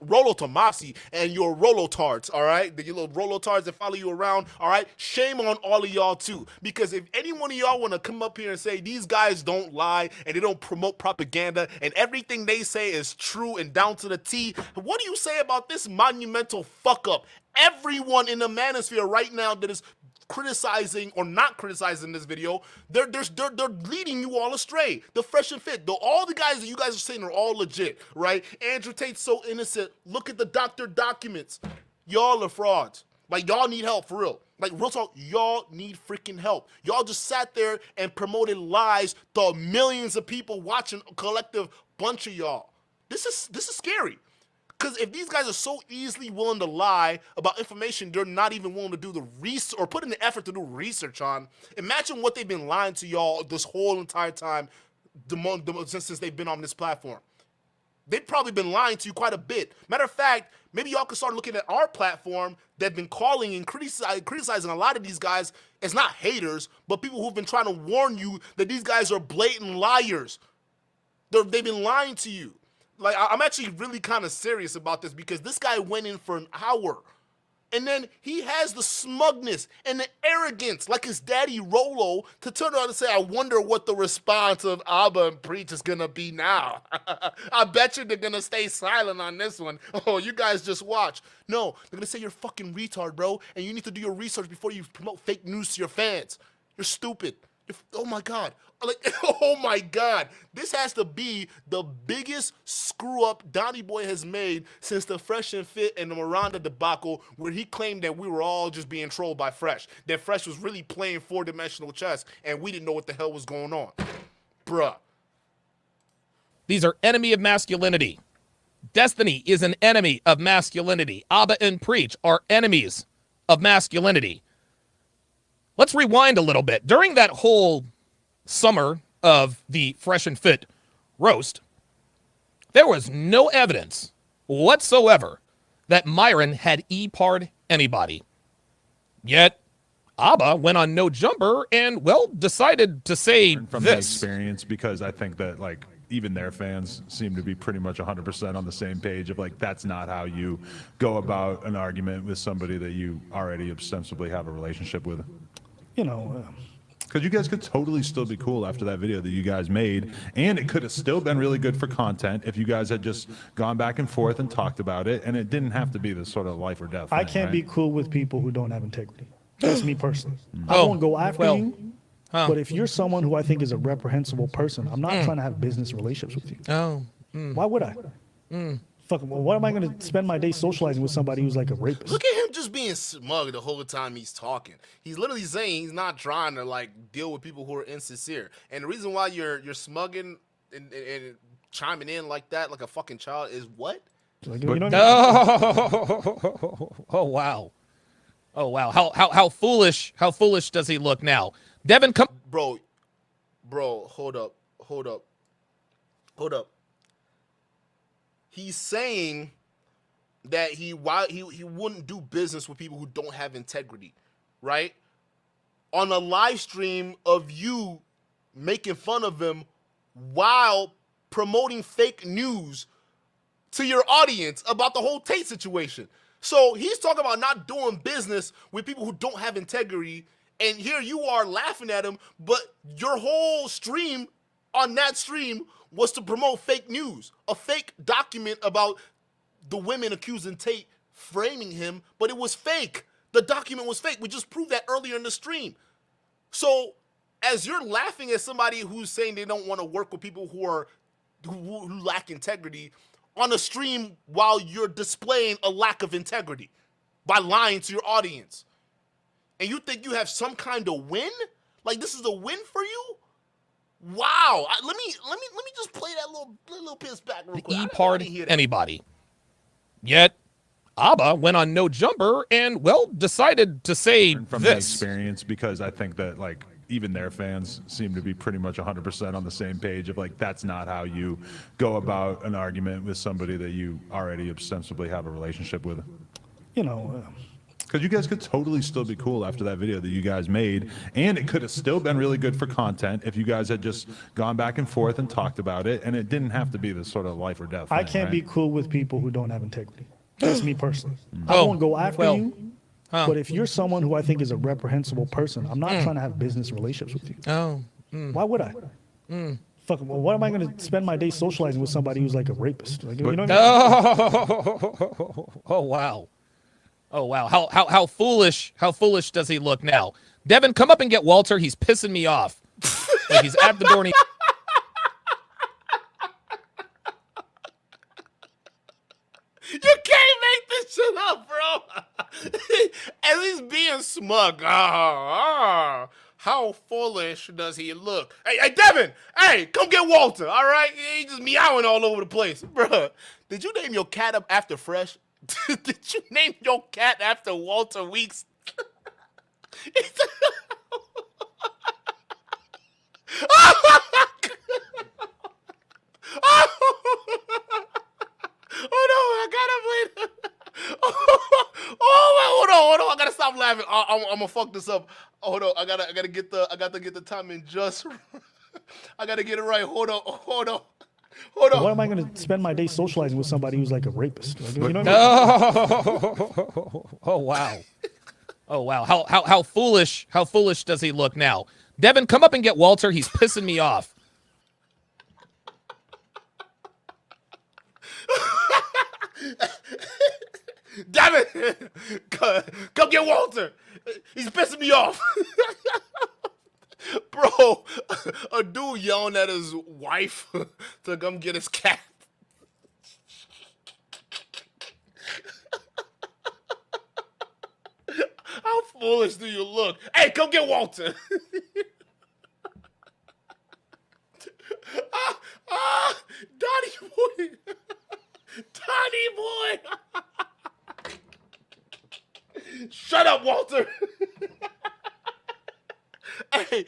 Rolo Tomasi and your Rolo tards, all right? Your little Rolo tards that follow you around, all right? Shame on all of y'all too. Because if any one of y'all want to come up here and say these guys don't lie and they don't promote propaganda and everything they say is true and down to the T, what do you say about this monumental fuck up? Everyone in the manosphere right now that is criticizing or not criticizing this video, they're leading you all astray. The Fresh and Fit, all the guys that you guys are saying are all legit, right? Andrew Tate's so innocent. Look at the doctor documents. Y'all are frauds. Like, y'all need help for real. Like, real talk, y'all need freaking help. Y'all just sat there and promoted lies to millions of people watching, a collective bunch of y'all. This is scary. Because if these guys are so easily willing to lie about information they're not even willing to do the research or put in the effort to do research on, imagine what they've been lying to y'all this whole entire time since they've been on this platform. They've probably been lying to you quite a bit. Matter of fact, maybe y'all could start looking at our platform that have been calling and criticizing a lot of these guys as not haters, but people who've been trying to warn you that these guys are blatant liars. They've been lying to you. Like, I'm actually really kind of serious about this because this guy went in for an hour. And then he has the smugness and the arrogance, like his daddy Rolo, to turn around and say, I wonder what the response of Abba and Preach is going to be now. I bet you they're going to stay silent on this one. Oh, you guys just watch. No, they're going to say you're fucking retard, bro, and you need to do your research before you promote fake news to your fans. You're stupid. Oh my God. Like, oh my God. This has to be the biggest screw up Donny Boy has made since the Fresh and Fit and the Miranda debacle, where he claimed that we were all just being trolled by Fresh. That Fresh was really playing 4-dimensional chess and we didn't know what the hell was going on. Bruh. These are enemy of masculinity. Destiny is an enemy of masculinity. Abba and Preach are enemies of masculinity. Let's rewind a little bit. During that whole summer of the Fresh and Fit roast, there was no evidence whatsoever that Myron had E-par'd anybody. Yet, Abba went on No Jumper and, well, decided to say from this. The experience, because I think that, like, even their fans seem to be pretty much 100% on the same page of, like, that's not how you go about an argument with somebody that you already ostensibly have a relationship with. You know, because you guys could totally still be cool after that video that you guys made, and it could have still been really good for content if you guys had just gone back and forth and talked about it, and it didn't have to be this sort of life or death thing, I can't right? be cool with people who don't have integrity. That's me personally. I won't go after you, but if you're someone who I think is a reprehensible person, I'm not trying to have business relationships with you. Why would I? Fuck, well, what am I going to spend my day socializing with somebody who's like a rapist? Look at him just being smug the whole time he's talking. He's literally saying he's not trying to, like, deal with people who are insincere. And the reason why you're smugging and chiming in like that, like a fucking child, is what? Like, you know Oh wow. Oh wow. How foolish does he look now? Devin, come. Bro, hold up. He's saying that he wouldn't do business with people who don't have integrity, right? On a live stream of you making fun of him while promoting fake news to your audience about the whole Tate situation. So he's talking about not doing business with people who don't have integrity, and here you are laughing at him, but your whole stream on that stream was to promote fake news, a fake document about the women accusing Tate framing him, but it was fake. The document was fake. We just proved that earlier in the stream. So as you're laughing at somebody who's saying they don't want to work with people who lack integrity on a stream while you're displaying a lack of integrity by lying to your audience, and you think you have some kind of win? Like, this is a win for you? Wow. Let me just play that little piss back real quick. E-par'd anybody. Yet, Abba went on No Jumper and, well, decided to say from this. The experience, because I think that, like, even their fans seem to be pretty much 100% on the same page of, like, that's not how you go about an argument with somebody that you already ostensibly have a relationship with. You know, because you guys could totally still be cool after that video that you guys made, and it could have still been really good for content if you guys had just gone back and forth and talked about it, and it didn't have to be this sort of life or death thing, I can't right? be cool with people who don't have integrity. That's me personally. I won't go after you, but if you're someone who I think is a reprehensible person, I'm not trying to have business relationships with you. Why would I? Fuck, well, what am I going to spend my day socializing with somebody who's like a rapist? Like, you know Oh wow. Oh wow, how foolish does he look now? Devin, come up and get Walter. He's pissing me off. Like he's at the door. And You can't make this shit up, bro. At least being smug. How foolish does he look? Hey, Devin! Hey, come get Walter, all right? He's just meowing all over the place. Bruh, did you name your cat up after Fresh? Did you name your cat after Walter Weeks? Oh no, I gotta play. Hold on. I gotta stop laughing. I'm gonna fuck this up. Hold on, I gotta get the timing just. I gotta get it right. Hold on. Why am I going to spend my day socializing with somebody who's like a rapist? Like, you know what Oh wow. Oh wow. How foolish does he look now? Devin, come up and get Walter. He's pissing me off. Damn it! Come get Walter. He's pissing me off. Bro, a dude yelling at his wife to come get his cat. How foolish do you look? Hey, come get Walter. Donny boy. Donny boy. Shut up, Walter. Hey,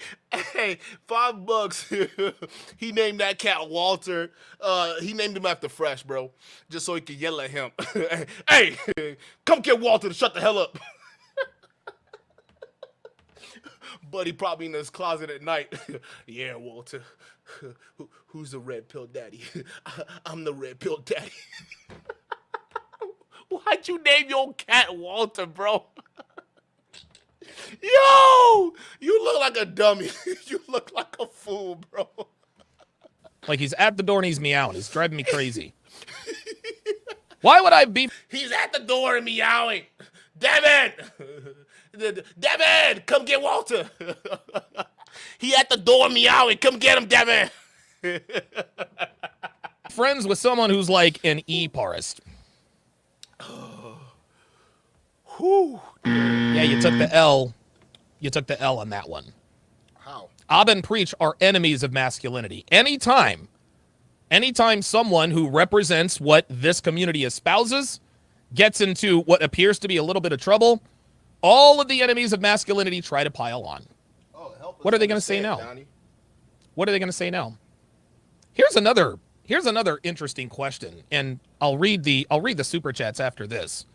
$5. He named that cat Walter. He named him after Fresh, bro, just so he could yell at him. Hey, come get Walter to shut the hell up. Buddy probably in his closet at night. Yeah, Walter. Who's the red pill daddy? I'm the red pill daddy. Why'd you name your cat Walter, bro? Yo! You look like a dummy. You look like a fool, bro. Like he's at the door and he's meowing. It's driving me crazy. Why would I be? He's at the door and meowing. Devin! Devin! Come get Walter. He at the door meowing. Come get him, Devin. Friends with someone who's like an e-parist. Whew. Yeah, you took the L. You took the L on that one. How? Abba and Preach are enemies of masculinity. Anytime someone who represents what this community espouses gets into what appears to be a little bit of trouble, all of the enemies of masculinity try to pile on. Oh, help us. What are they going to say now? Donny. What are they going to say now? Here's another interesting question, and I'll read the super chats after this.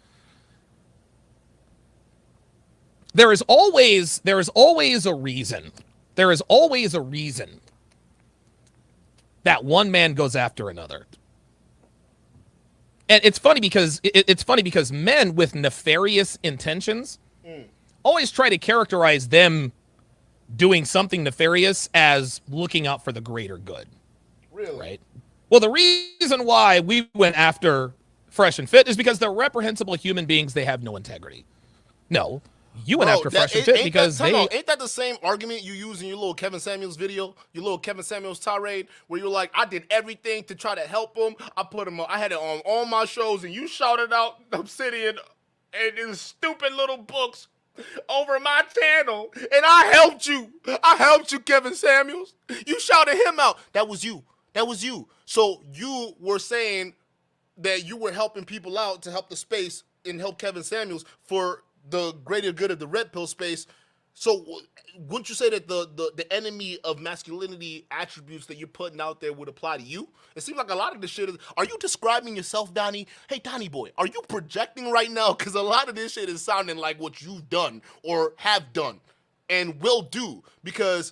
There is always a reason. There is always a reason that one man goes after another. And it's funny because men with nefarious intentions always try to characterize them doing something nefarious as looking out for the greater good. Really? Right? Well, the reason why we went after Fresh and Fit is because they're reprehensible human beings. They have no integrity. No. You went after Fresh and Fit because ain't that the same argument you use in your little Kevin Samuels video, your little Kevin Samuels tirade, where you're like, I did everything to try to help him. I had it on all my shows, and you shouted out Obsidian and his stupid little books over my channel, and I helped you. I helped you, Kevin Samuels. You shouted him out. That was you. So you were saying that you were helping people out to help the space and help Kevin Samuels for the greater good of the red pill space. So wouldn't you say that the enemy of masculinity attributes that you're putting out there would apply to you? It seems like a lot of this shit is, are you describing yourself, Donny? Hey, Donny boy, are you projecting right now? Because a lot of this shit is sounding like what you've done or have done and will do, because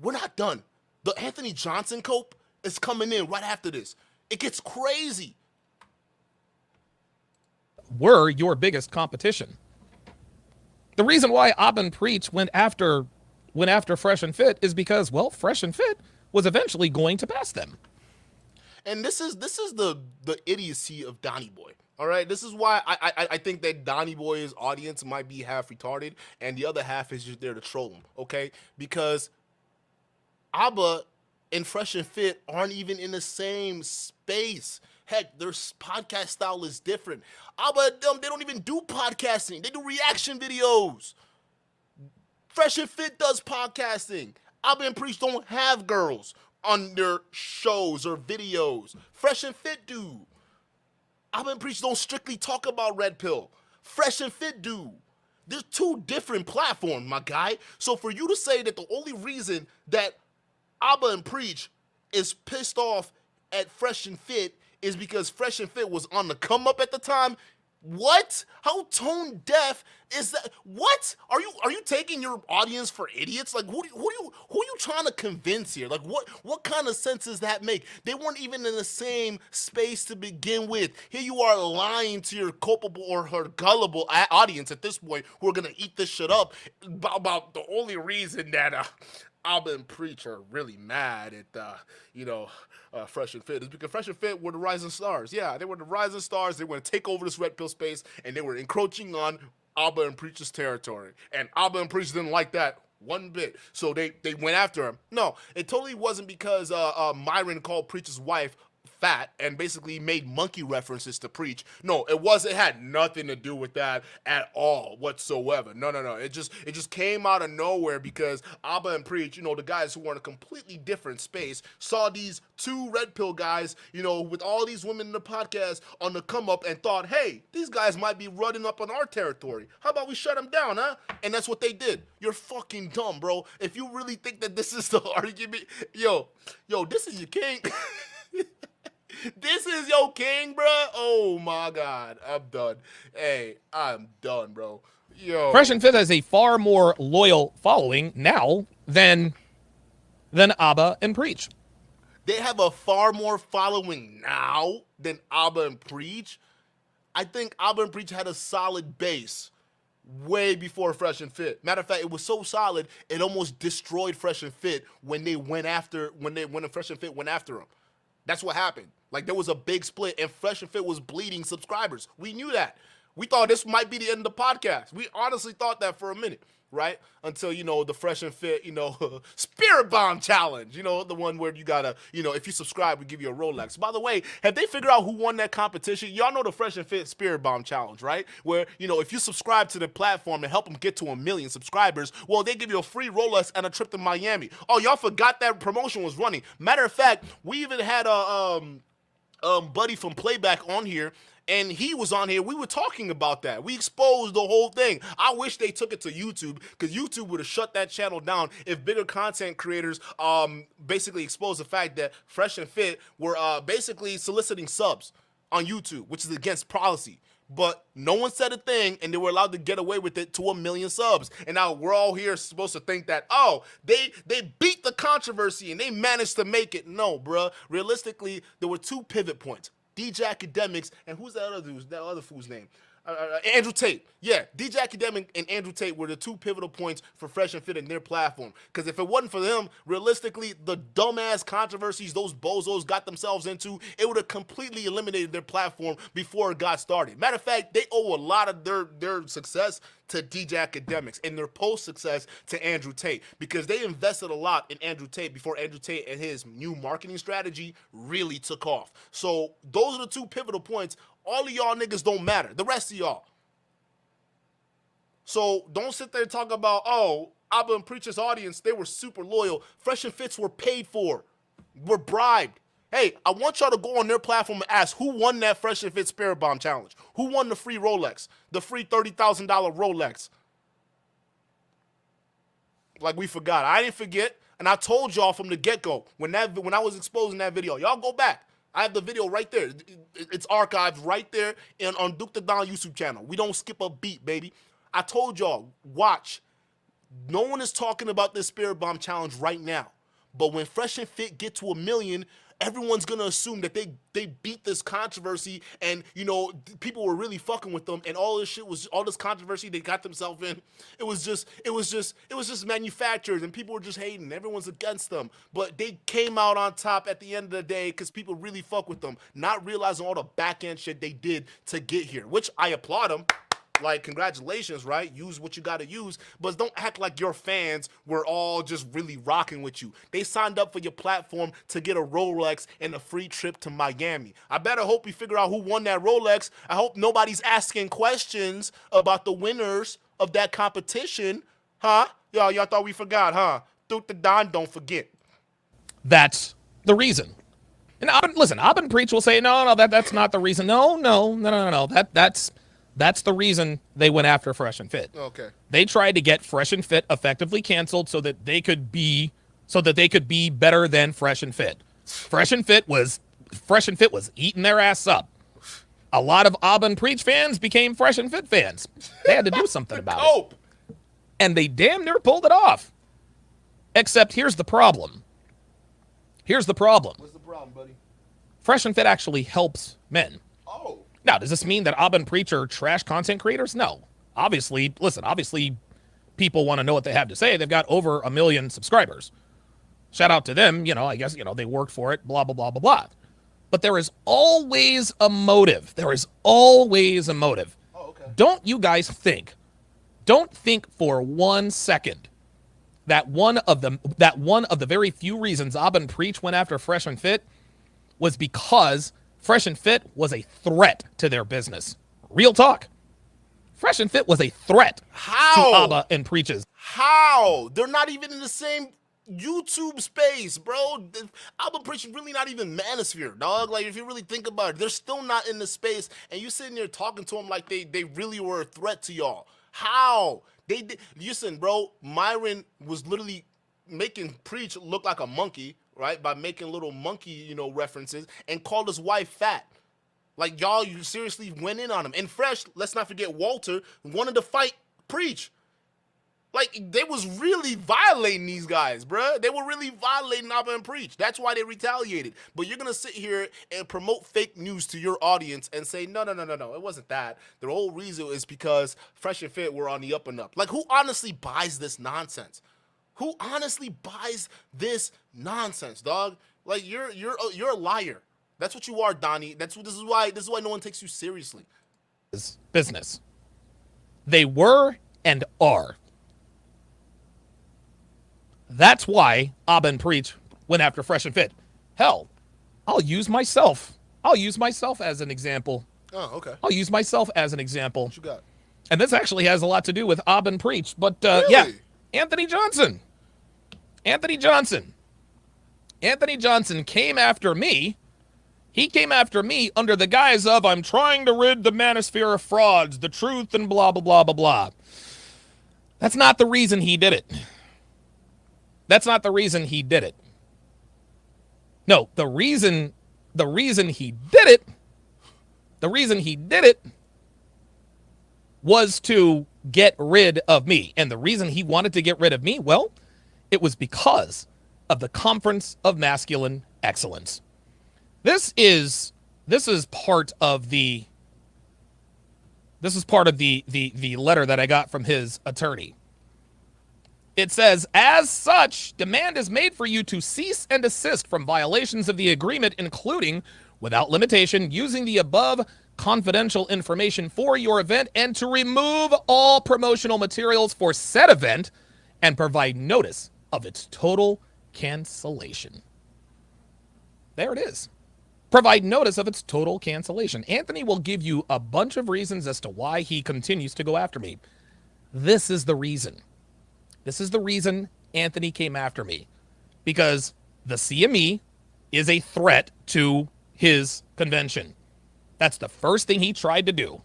we're not done. The Anthony Johnson cope is coming in right after this. It gets crazy. Were your biggest competition. The reason why Abba and Preach went after Fresh and Fit is because, well, Fresh and Fit was eventually going to pass them. And this is the idiocy of Donny Boy. All right, this is why I think that Donny Boy's audience might be half retarded, and the other half is just there to troll him. Okay, because Abba and Fresh and Fit aren't even in the same space. Heck, their podcast style is different. Abba and them, they don't even do podcasting. They do reaction videos. Fresh and Fit does podcasting. Abba and Preach don't have girls on their shows or videos. Fresh and Fit do. Abba and Preach don't strictly talk about Red Pill. Fresh and Fit do. There's two different platforms, my guy. So for you to say that the only reason that Abba and Preach is pissed off at Fresh and Fit is because Fresh and Fit was on the come up at the time. What? How tone deaf is that? What? Are you taking your audience for idiots? Like who are you trying to convince here? Like what kind of sense does that make? They weren't even in the same space to begin with. Here you are lying to your culpable or her gullible audience at this point who are gonna eat this shit up about the only reason that Abba and Preach are really mad at Fresh and Fit is because Fresh and Fit were the rising stars. Yeah, they were the rising stars. They were going to take over this Red Pill space, and they were encroaching on Abba and Preach's territory. And Abba and Preach didn't like that one bit, so they went after him. No, it totally wasn't because Myron called Preach's wife fat and basically made monkey references to Preach. No, it had nothing to do with that at all whatsoever. No. It just came out of nowhere because Abba and Preach, the guys who were in a completely different space, saw these two Red Pill guys, with all these women in the podcast on the come up and thought, hey, these guys might be running up on our territory. How about we shut them down, huh? And that's what they did. You're fucking dumb, bro. If you really think that this is the argument, yo, this is your king. This is your king, bro. Oh my God, I'm done. Hey, I'm done, bro. Yo, Fresh and Fit has a far more loyal following now than Abba and Preach. They have a far more following now than Abba and Preach. I think Abba and Preach had a solid base way before Fresh and Fit. Matter of fact, it was so solid it almost destroyed Fresh and Fit when Fresh and Fit went after them. That's what happened. Like, there was a big split, and Fresh and Fit was bleeding subscribers. We knew that. We thought this might be the end of the podcast. We honestly thought that for a minute, right? Until, the Fresh and Fit, Spirit Bomb Challenge. The one where you gotta, if you subscribe, we give you a Rolex. By the way, have they figured out who won that competition? Y'all know the Fresh and Fit Spirit Bomb Challenge, right? Where, if you subscribe to the platform and help them get to 1 million subscribers, well, they give you a free Rolex and a trip to Miami. Oh, y'all forgot that promotion was running. Matter of fact, we even had a buddy from Playback on here, and he was on here. We were talking about that. We exposed the whole thing. I wish they took it to YouTube, because YouTube would have shut that channel down if bigger content creators basically exposed the fact that Fresh and Fit were basically soliciting subs on YouTube, which is against policy. But no one said a thing, and they were allowed to get away with it to 1 million subs. And now we're all here supposed to think that, oh, they beat the controversy and they managed to make it. No, bruh. Realistically, there were 2 pivot points. DJ Academics, and who's that other fool's name? Andrew Tate. Yeah, DJ Academic and Andrew Tate were the 2 pivotal points for Fresh and Fit in their platform. Because if it wasn't for them, realistically, the dumbass controversies those bozos got themselves into, it would have completely eliminated their platform before it got started. Matter of fact, they owe a lot of their success to DJ Academics and their post-success to Andrew Tate, because they invested a lot in Andrew Tate before Andrew Tate and his new marketing strategy really took off. So those are the 2 pivotal points. All of y'all niggas don't matter. The rest of y'all. So don't sit there and talk about, oh, Abba and Preach's audience, they were super loyal. Fresh and Fits were paid for. Were bribed. Hey, I want y'all to go on their platform and ask who won that Fresh and Fit Spirit Bomb Challenge. Who won the free Rolex? The free $30,000 Rolex. Like we forgot. I didn't forget, and I told y'all from the get-go when I was exposing that video. Y'all go back. I have the video right there. It's archived right there on dukendon YouTube channel. We don't skip a beat, baby. I told y'all, watch. No one is talking about this Spirit Bomb Challenge right now. But when Fresh and Fit get to 1 million, everyone's gonna assume that they beat this controversy, and people were really fucking with them, and all this controversy they got themselves in. It was just manufactured, and people were just hating. Everyone's against them, but they came out on top at the end of the day because people really fuck with them, not realizing all the back end shit they did to get here, which I applaud them. Like, congratulations, right? Use what you got to use, but don't act like your fans were all just really rocking with you. They signed up for your platform to get a Rolex and a free trip to Miami. I better hope we figure out who won that Rolex. I hope nobody's asking questions about the winners of that competition. Huh? Y'all thought we forgot, huh? Dukendon, don't forget. That's the reason. And Abin Preach will say, no, that's not the reason. No. That's the reason they went after Fresh and Fit. Okay. They tried to get Fresh and Fit effectively canceled so that they could be better than Fresh and Fit. Fresh and Fit was eating their ass up. A lot of Abin Preach fans became Fresh and Fit fans. They had to do something about it. And they damn near pulled it off. Except here's the problem. What's the problem, buddy? Fresh and Fit actually helps men. Oh. Now, does this mean that Abin Preach are trash content creators? No. Obviously, people want to know what they have to say. They've got over 1 million subscribers. Shout out to them. I guess, they worked for it, blah, blah, blah, blah, blah. But there is always a motive. There is always a motive. Oh, okay. Don't think for 1 second that one of the very few reasons Abin Preach went after Fresh and Fit was because Fresh and Fit was a threat to their business. Real talk. Fresh and Fit was a threat to Abba and Preach's. How? They're not even in the same YouTube space, bro. Abba Preach is really not even manosphere, dog. Like, if you really think about it, they're still not in the space, and you sitting there talking to them like they really were a threat to y'all. How? They did. Listen, bro, Myron was literally making Preach look like a monkey, right, by making little monkey, references, and called his wife fat. Like, y'all, you seriously went in on him. And Fresh, let's not forget Walter, wanted to fight Preach. Like, they was really violating these guys, bruh. They were really violating Abba and Preach. That's why they retaliated. But you're going to sit here and promote fake news to your audience and say, no, it wasn't that. The whole reason is because Fresh and Fit were on the up and up. Like, who honestly buys this nonsense? Who honestly buys this nonsense, dog? Like, you're a liar. That's what you are, Donny. This is why no one takes you seriously. Business. They were and are. That's why Abba and Preach went after Fresh and Fit. Hell, I'll use myself as an example. Oh, okay. I'll use myself as an example. What you got? And this actually has a lot to do with Abba and Preach. But, really? Yeah, Anthony Johnson came after me. He came after me under the guise of, I'm trying to rid the manosphere of frauds, the truth, and blah, blah, blah, blah, blah. That's not the reason he did it. No, the reason he did it was to get rid of me. And the reason he wanted to get rid of me, well, it was because of the Conference of Masculine Excellence. This is part of the letter that I got from his attorney. It says, as such, demand is made for you to cease and desist from violations of the agreement, including, without limitation, using the above confidential information for your event, and to remove all promotional materials for said event and provide notice of its total cancellation. There it is. Provide notice of its total cancellation. Anthony will give you a bunch of reasons as to why he continues to go after me. This is the reason. This is the reason Anthony came after me. Because the CME is a threat to his convention. That's the first thing he tried to do.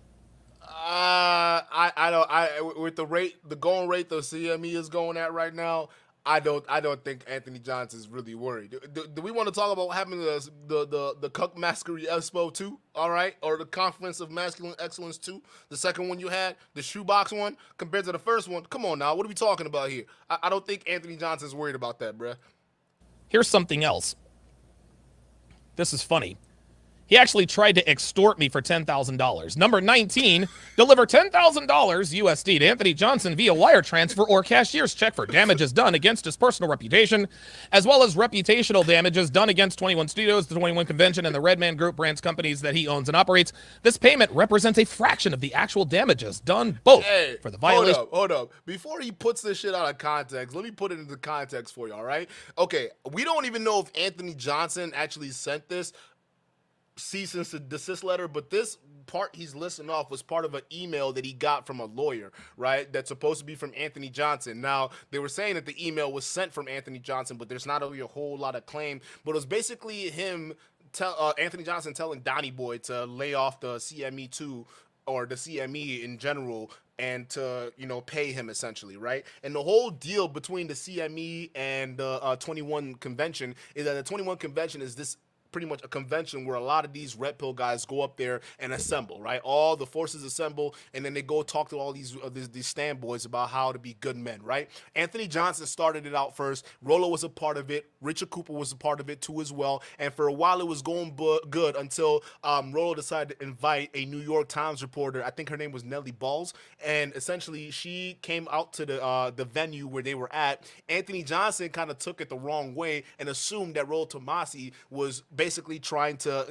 With the going rate the CME is going at right now, I don't think Anthony Johnson is really worried. Do we want to talk about what happened to the Cuck Masquerade Expo 2, all right? Or the Conference of Masculine Excellence 2, the second one you had, the shoebox one, compared to the first one? Come on now, what are we talking about here? I don't think Anthony Johnson's worried about that, bruh. Here's something else. This is funny. He actually tried to extort me for $10,000. Number 19, deliver $10,000 USD to Anthony Johnson via wire transfer or cashier's check for damages done against his personal reputation, as well as reputational damages done against 21 Studios, the 21 Convention, and the Redman Group brands companies that he owns and operates. This payment represents a fraction of the actual damages done both for the violation. Hold up. Before he puts this shit out of context, let me put it into context for you, all right? Okay, we don't even know if Anthony Johnson actually sent this cease and desist letter, but this part he's listing off was part of an email that he got from a lawyer, right? That's supposed to be from Anthony Johnson. Now, they were saying that the email was sent from Anthony Johnson, but there's not really a whole lot of claim. But it was basically him, Anthony Johnson telling Donny Boy to lay off the CME2 or the CME in general and to, pay him essentially, right? And the whole deal between the CME and the 21 Convention is that the 21 Convention is this pretty much a convention where a lot of these red pill guys go up there and assemble, right? All the forces assemble, and then they go talk to all these stand boys about how to be good men, right? Anthony Johnson started it out first. Rollo was a part of it. Richard Cooper was a part of it too as well. And for a while, it was going good until Rollo decided to invite a New York Times reporter. I think her name was Nellie Balls, and essentially she came out to the venue where they were at. Anthony Johnson kind of took it the wrong way and assumed that Rollo Tomasi was basically trying to,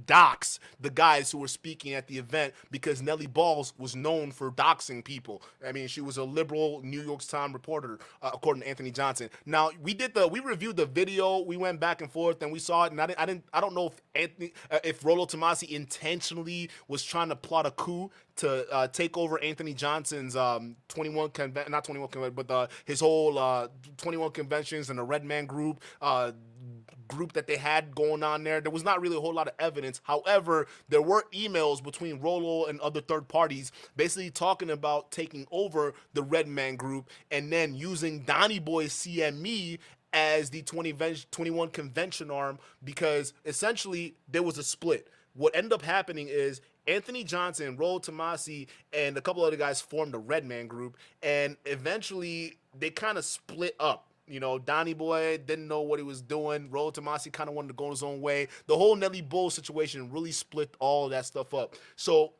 dox the guys who were speaking at the event because Nellie Balls was known for doxing people. I mean, she was a liberal New York Times reporter, according to Anthony Johnson. Now, we reviewed the video, we went back and forth, and we saw it, and I don't know if Rollo Tomasi intentionally was trying to plot a coup to take over Anthony Johnson's 21 convention, not 21 convention, but his whole 21 conventions and the Red Man group that they had going on there. There was not really a whole lot of evidence. However, there were emails between Rollo and other third parties basically talking about taking over the Red Man group and then using Donny Boy's CME as the 21 convention arm, because essentially there was a split. What ended up happening is Anthony Johnson, Rollo Tomasi, and a couple other guys formed the Red Man group, and eventually they kind of split up. Donny Boy didn't know what he was doing. Rollo Tomasi kind of wanted to go his own way. The whole Nelly Bull situation really split all of that stuff up. So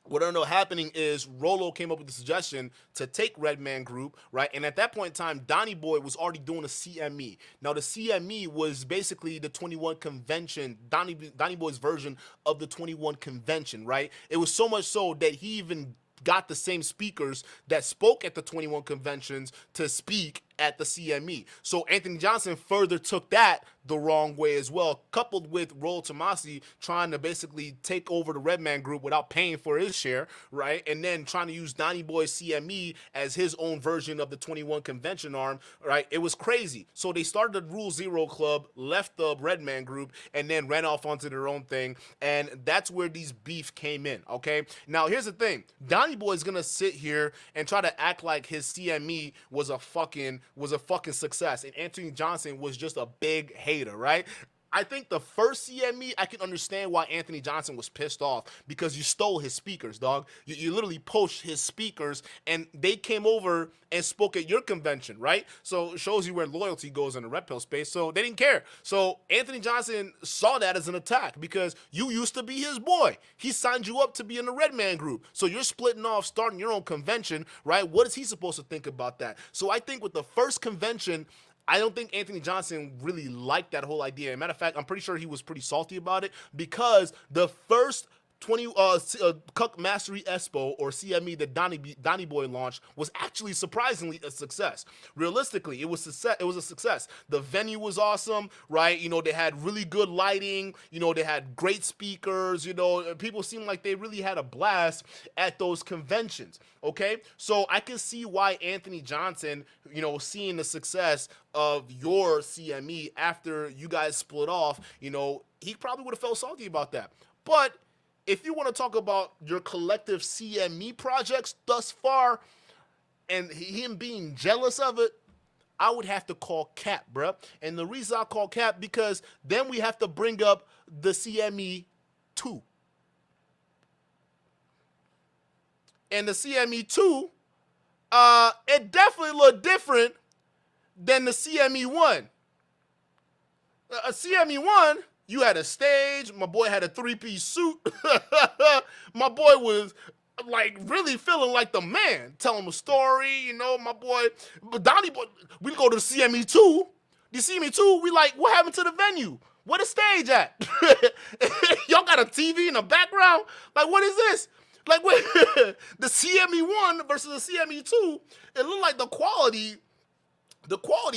what ended up happening is Rollo came up with the suggestion to take Red Man Group, right? And at that point in time, Donny Boy was already doing a CME. Now, the CME was basically the 21 Convention, Donny Boy's version of the 21 Convention, right? It was so much so that he even got the same speakers that spoke at the 21 conventions to speak at the CME. So Anthony Johnson further took that the wrong way as well, coupled with Rollo Tomasi trying to basically take over the Red Man group without paying for his share, right? And then trying to use Donny Boy's CME as his own version of the 21 convention arm, right? It was crazy. So they started the Rule Zero Club, left the Red Man group, and then ran off onto their own thing. And that's where these beef came in, okay? Now, here's the thing. Donny Boy is going to sit here and try to act like his CME was a fucking success, and Anthony Johnson was just a big hater, right? I think the first CME, I can understand why Anthony Johnson was pissed off, because you stole his speakers, dog. You literally poached his speakers, and they came over and spoke at your convention, right? So it shows you where loyalty goes in the red pill space. So they didn't care. So Anthony Johnson saw that as an attack, because you used to be his boy. He signed you up to be in the Red Man group. So you're splitting off, starting your own convention, right? What is he supposed to think about that? So I think with the first convention, I don't think Anthony Johnson really liked that whole idea. As a matter of fact, I'm pretty sure he was pretty salty about it, because the first Cuck Mastery Expo, or CME, that Donny Boy launched was actually surprisingly a success. Realistically, it was a success. The venue was awesome, right? They had really good lighting. They had great speakers. People seemed like they really had a blast at those conventions. Okay, so I can see why Anthony Johnson, seeing the success of your CME after you guys split off, he probably would have felt salty about that. But if you want to talk about your collective CME projects thus far and him being jealous of it, I would have to call Cap, bruh. And the reason I call Cap, because then we have to bring up the CME 2. And the CME 2, it definitely looked different than the CME 1. a CME1, you had a stage. My boy had a 3-piece suit. My boy was like really feeling like the man, telling a story. You know, my boy, but Donny boy, we go to the CME2. The CME2, we like, what happened to the venue? Where the stage at? Y'all got a TV in the background? Like, what is this? Like, what, the CME1 versus the CME2, it looked like the quality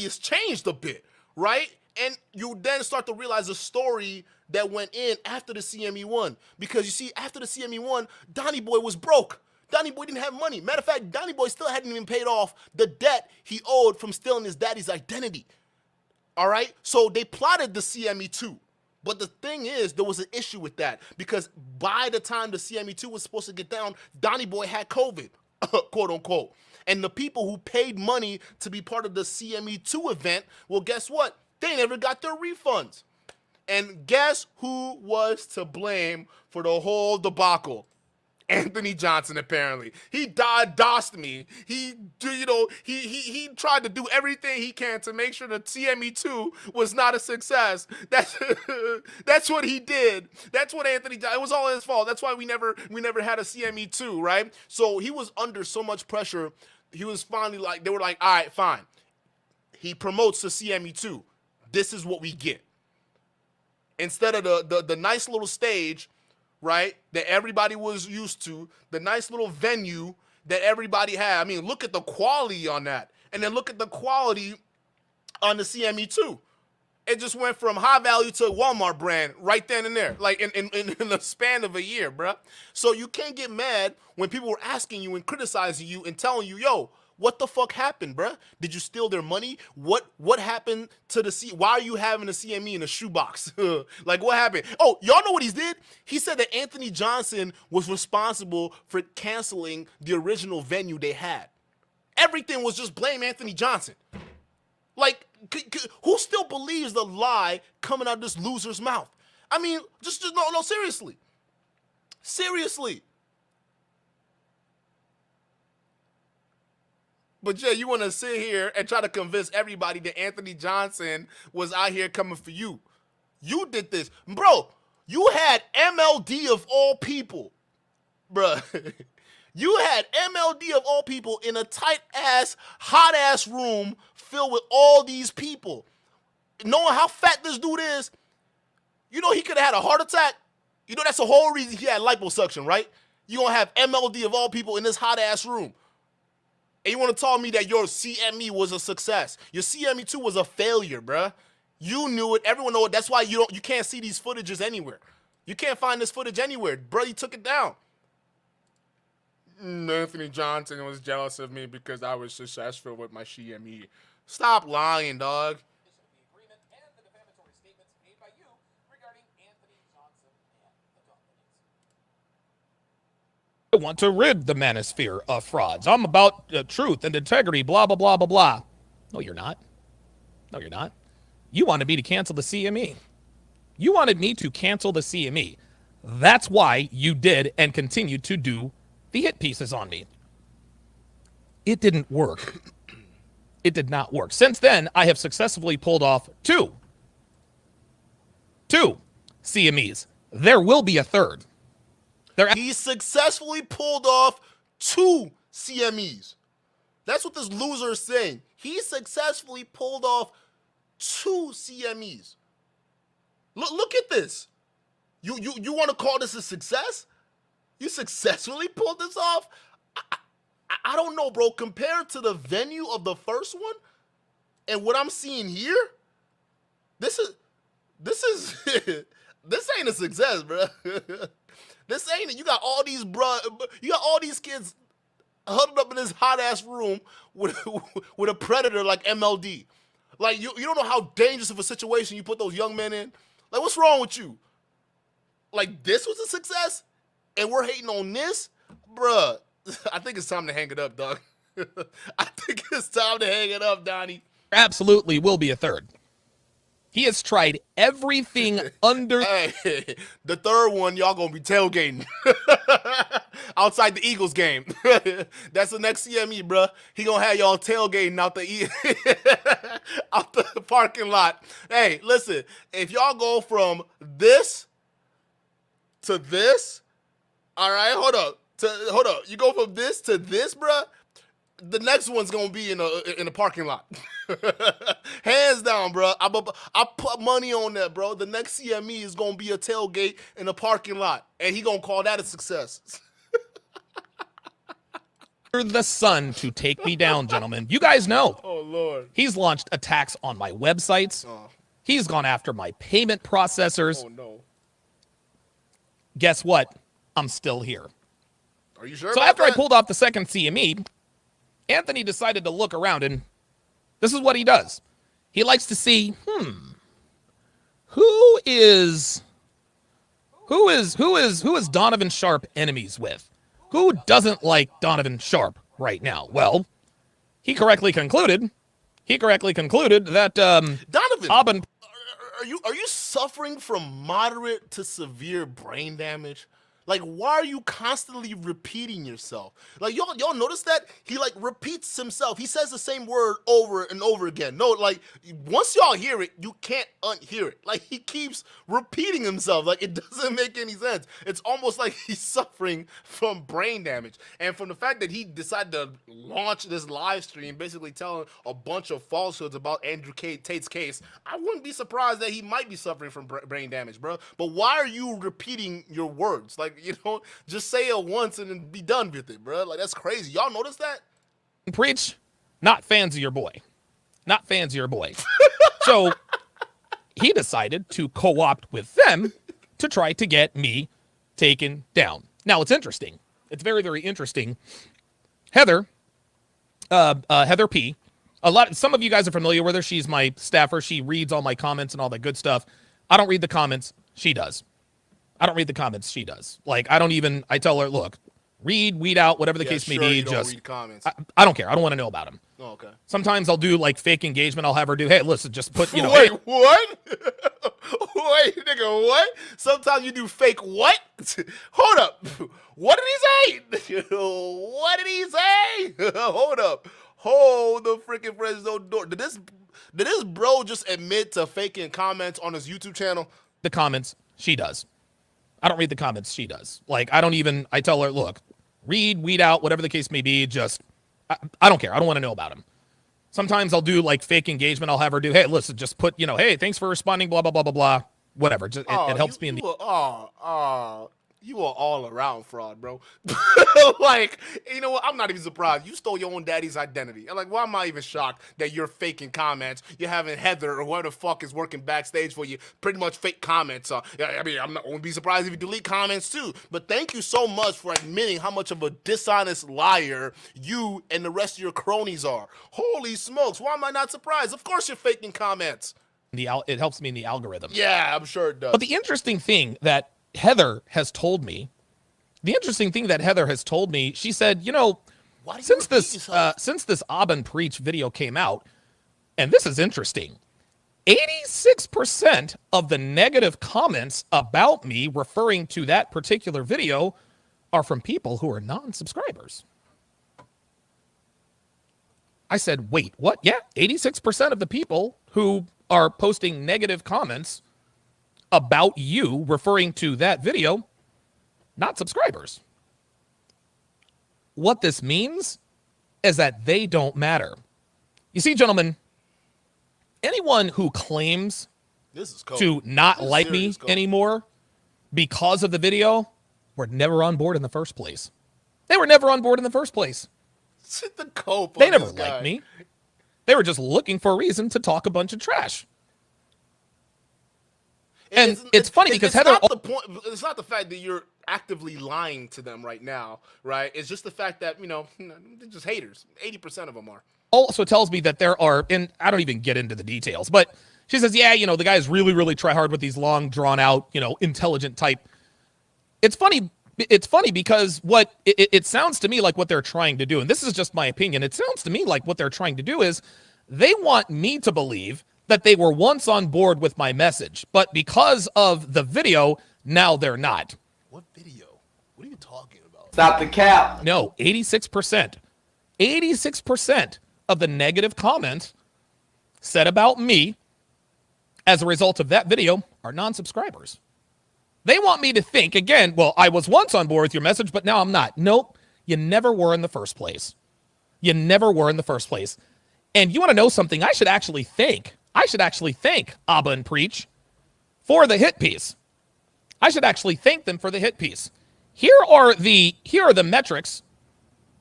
has changed a bit, right? And you then start to realize the story that went in after the CME1. Because you see, after the CME1, Donny Boy was broke. Donny Boy didn't have money. Matter of fact, Donny Boy still hadn't even paid off the debt he owed from stealing his daddy's identity. All right? So they plotted the CME2. But the thing is, there was an issue with that. Because by the time the CME2 was supposed to get down, Donny Boy had COVID, quote unquote. And the people who paid money to be part of the CME2 event, well, guess what? They never got their refunds. And guess who was to blame for the whole debacle? Anthony Johnson, apparently. He dossed me. He tried to do everything he can to make sure the CME2 was not a success. That's what he did. That's what Anthony Johnson, it was all his fault. That's why we never had a CME2, right? So he was under so much pressure. He was finally like, they were like, all right, fine. He promotes the CME2. This is what we get. Instead of the nice little stage, right, that everybody was used to, the nice little venue that everybody had. I mean, look at the quality on that. And then look at the quality on the CME2. It just went from high value to Walmart brand right then and there, like in the span of a year, bruh. So you can't get mad when people were asking you and criticizing you and telling you, yo, what the fuck happened, bruh? Did you steal their money? What happened to the why are you having a CME in a shoebox? Like, what happened? Oh, y'all know what he did? He said that Anthony Johnson was responsible for canceling the original venue they had. Everything was just blame Anthony Johnson. Like, who still believes the lie coming out of this loser's mouth? I mean, just no, seriously. Seriously. But Jay, you want to sit here and try to convince everybody that Anthony Johnson was out here coming for you. You did this. Bro, you had MLD of all people. Bro, you had MLD of all people in a tight-ass, hot-ass room filled with all these people. Knowing how fat this dude is, you know he could have had a heart attack. You know that's the whole reason he had liposuction, right? You gonna have MLD of all people in this hot-ass room. And you want to tell me that your CME was a success. Your CME2 was a failure, bruh. You knew it. Everyone knew it. That's why you can't see these footages anywhere. You can't find this footage anywhere. Bro, you took it down. Anthony Johnson was jealous of me because I was successful with my CME. Stop lying, dog. I want to rid the manosphere of frauds. I'm about truth and integrity, blah, blah, blah, blah, blah. No, you're not. No, you're not. You wanted me to cancel the CME. You wanted me to cancel the CME. That's why you did and continued to do the hit pieces on me. It didn't work. It did not work. Since then, I have successfully pulled off two CMEs. There will be a third. He successfully pulled off 2 CMEs. That's what this loser is saying. He successfully pulled off 2 CMEs. Look at this. You want to call this a success? You successfully pulled this off? I don't know, bro. Compared to the venue of the first one and what I'm seeing here, this ain't a success, bro. This ain't it. You got all these kids huddled up in this hot ass room with a predator like MLD. Like you don't know how dangerous of a situation you put those young men in. Like, what's wrong with you? Like, this was a success, and we're hating on this, bruh. I think it's time to hang it up, dog. I think it's time to hang it up, Donny. Absolutely will be a third. He has tried everything under... Hey, the third one, y'all gonna be tailgating. outside the Eagles game. That's the next CME, bro. He gonna have y'all tailgating out the out the parking lot. Hey, listen, if y'all go from this to this, all right, hold up. You go from this to this, bro. The next one's gonna be in a parking lot. Hands down, bro. I put money on that, bro. The next CME is gonna be a tailgate in a parking lot, and he gonna call that a success. The sun to take me down, gentlemen. You guys know. Oh Lord. He's launched attacks on my websites. He's gone after my payment processors. Oh no. Guess what? I'm still here. Are you sure? So after I pulled off the second CME, Anthony decided to look around, and this is what he does. He likes to see, who is Donovan Sharp enemies with? Who doesn't like Donovan Sharp right now? Well, he correctly concluded that Donovan, are you suffering from moderate to severe brain damage? Like, why are you constantly repeating yourself? Like, y'all notice that? He, like, repeats himself. He says the same word over and over again. No, like, once y'all hear it, you can't unhear it. Like, he keeps repeating himself. Like, it doesn't make any sense. It's almost like he's suffering from brain damage. And from the fact that he decided to launch this live stream, basically telling a bunch of falsehoods about Andrew Tate's case, I wouldn't be surprised that he might be suffering from brain damage, bro. But why are you repeating your words? Like, you know, just say it once and then be done with it, bro. Like, that's crazy. Y'all notice that? Preach, not fans of your boy. Not fans of your boy. So he decided to co-opt with them to try to get me taken down. Now, it's interesting. It's very, very interesting. Heather P. Some of you guys are familiar with her. She's my staffer. She reads all my comments and all that good stuff. I don't read the comments. She does. I don't read the comments. She does. Like, I tell her, look, weed out, whatever the case may be. Just read comments. I don't care. I don't want to know about them. Oh, okay. Sometimes I'll do like fake engagement. I'll have her do, hey, listen, just put, Wait, hey. what? Wait, nigga, what? Sometimes you do fake what? Hold up. What did he say? What did he say? Hold up. Hold the freaking Fresno door. Did this bro just admit to faking comments on his YouTube channel? The comments, she does. I don't read the comments. She does. Like, I tell her, look, weed out, whatever the case may be. Just, I don't care. I don't want to know about them. Sometimes I'll do like fake engagement. I'll have her do, hey, listen, just put, hey, thanks for responding, blah, blah, blah, blah, blah. Whatever. Just, it helps me in the. You are all around fraud, bro. Like, you know what? I'm not even surprised. You stole your own daddy's identity. I'm like, why am I even shocked that you're faking comments? You're having Heather or whoever the fuck is working backstage for you pretty much fake comments. I mean, I'm not going to be surprised if you delete comments too. But thank you so much for admitting how much of a dishonest liar you and the rest of your cronies are. Holy smokes. Why am I not surprised? Of course you're faking comments. It helps me in the algorithm. Yeah, I'm sure it does. But the interesting thing that Heather has told me, she said, since this Abba Preach video came out, and this is interesting, 86% of the negative comments about me referring to that particular video are from people who are non-subscribers. I said, wait, what? Yeah, 86% of the people who are posting negative comments about you referring to that video, not subscribers. What this means is that they don't matter. You see, gentlemen, anyone who claims to not like me anymore because of the video were never on board in the first place. They were never on board in the first place. They never liked me. They were just looking for a reason to talk a bunch of trash. And it's funny because Heather. It's not the fact that you're actively lying to them right now, right? It's just the fact that, they're just haters. 80% of them are. Also tells me that there are, and I don't even get into the details, but she says, yeah, the guys really, really try hard with these long, drawn out, intelligent type. It's funny because it sounds to me like what they're trying to do, and this is just my opinion, it sounds to me like what they're trying to do is they want me to believe that they were once on board with my message, but because of the video, now they're not. What video? What are you talking about? Stop the cap. No, 86%. 86% of the negative comments said about me as a result of that video are non-subscribers. They want me to think, again, well, I was once on board with your message, but now I'm not. Nope, you never were in the first place. You never were in the first place. And you want to know something? I should actually thank Abba and Preach for the hit piece. I should actually thank them for the hit piece. Here are the metrics.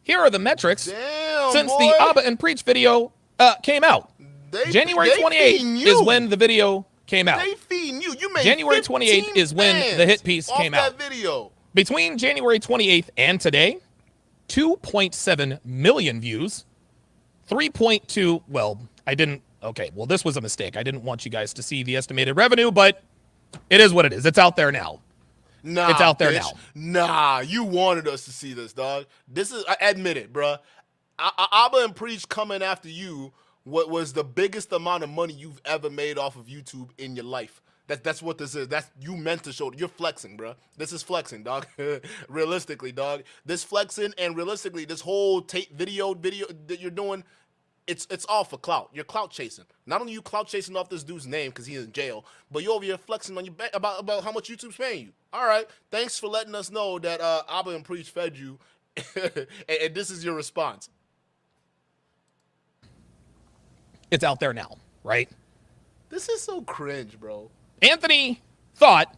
Here are the metrics since the Abba and Preach video came out. January 28th is when the video came out. They feeding you. You made January 28th is when the hit piece came out. That video. Between January 28th and today, 2.7 million views, 3.2, well, this was a mistake. I didn't want you guys to see the estimated revenue, but it is what it is. It's out there now. Nah, it's out there bitch. now. Nah, you wanted us to see this, dog. This is, I admit it, bruh. Abba and Preach coming after you, what was the biggest amount of money you've ever made off of YouTube in your life. That's what this is. That's you meant to show. You're flexing, bro. This is flexing, dog. Realistically, dog. This flexing and realistically, this whole video that you're doing, it's all for clout. You're clout chasing. Not only you clout chasing off this dude's name because he's in jail, but you're over here flexing on your about how much YouTube's paying you. All right. Thanks for letting us know that Abba and Preach fed you, and this is your response. It's out there now, right? This is so cringe, bro. Anthony thought,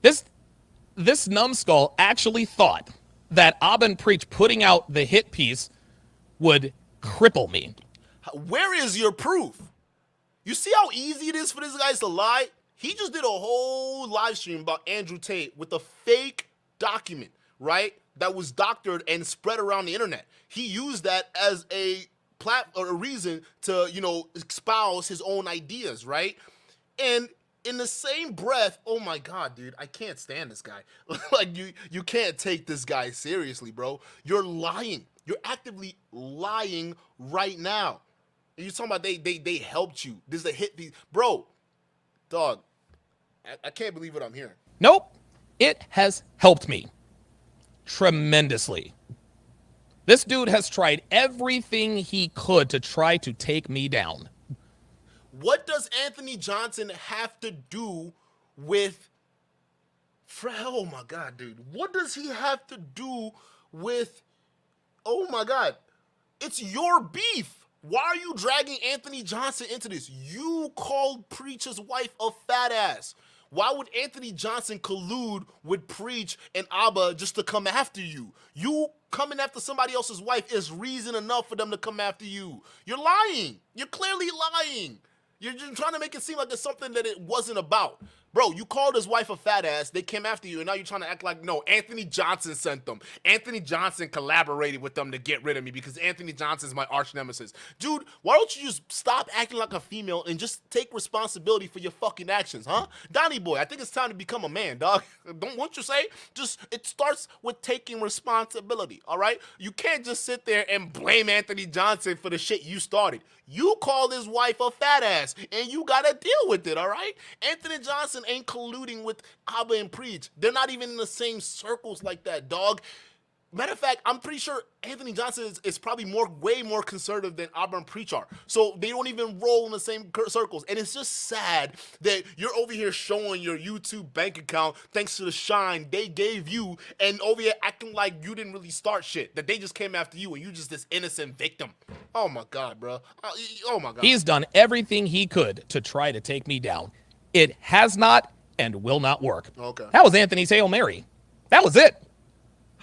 this numbskull actually thought that Abba and Preach putting out the hit piece would cripple me. Where is your proof? You see how easy it is for these guys to lie? He just did a whole live stream about Andrew Tate with a fake document, right? That was doctored and spread around the internet. He used that as a reason to, espouse his own ideas, right? And in the same breath, oh my God, dude, I can't stand this guy. Like, you can't take this guy seriously, bro. You're lying. You're actively lying right now. And you're talking about they helped you. This is a hit piece. Bro, dog, I can't believe what I'm hearing. Nope. It has helped me tremendously. This dude has tried everything he could to try to take me down. What does Anthony Johnson have to do with... Oh, my God, dude. What does he have to do with... Oh, my God. It's your beef. Why are you dragging Anthony Johnson into this? You called Preach's wife a fat ass. Why would Anthony Johnson collude with Preach and Abba just to come after you? You coming after somebody else's wife is reason enough for them to come after you. You're lying. You're clearly lying. You're just trying to make it seem like it's something that it wasn't about. Bro, you called his wife a fat ass. They came after you, and now you're trying to act like, no, Anthony Johnson sent them. Anthony Johnson collaborated with them to get rid of me because Anthony Johnson's my arch nemesis. Dude, why don't you just stop acting like a female and just take responsibility for your fucking actions, huh? Donny boy, I think it's time to become a man, dog. Won't you say? It starts with taking responsibility, all right? You can't just sit there and blame Anthony Johnson for the shit you started. You called his wife a fat ass, and you gotta deal with it, all right? Anthony Johnson ain't colluding with Abba and Preach. They're not even in the same circles like that, dog. Matter of fact, I'm pretty sure Anthony Johnson is probably way more conservative than Abba and Preach are. So they don't even roll in the same circles. And it's just sad that you're over here showing your YouTube bank account thanks to the shine they gave you and over here acting like you didn't really start shit, that they just came after you and you just this innocent victim. Oh my God, bro. Oh my God. He's done everything he could to try to take me down. It has not and will not work. Okay. That was Anthony's Hail Mary. That was it.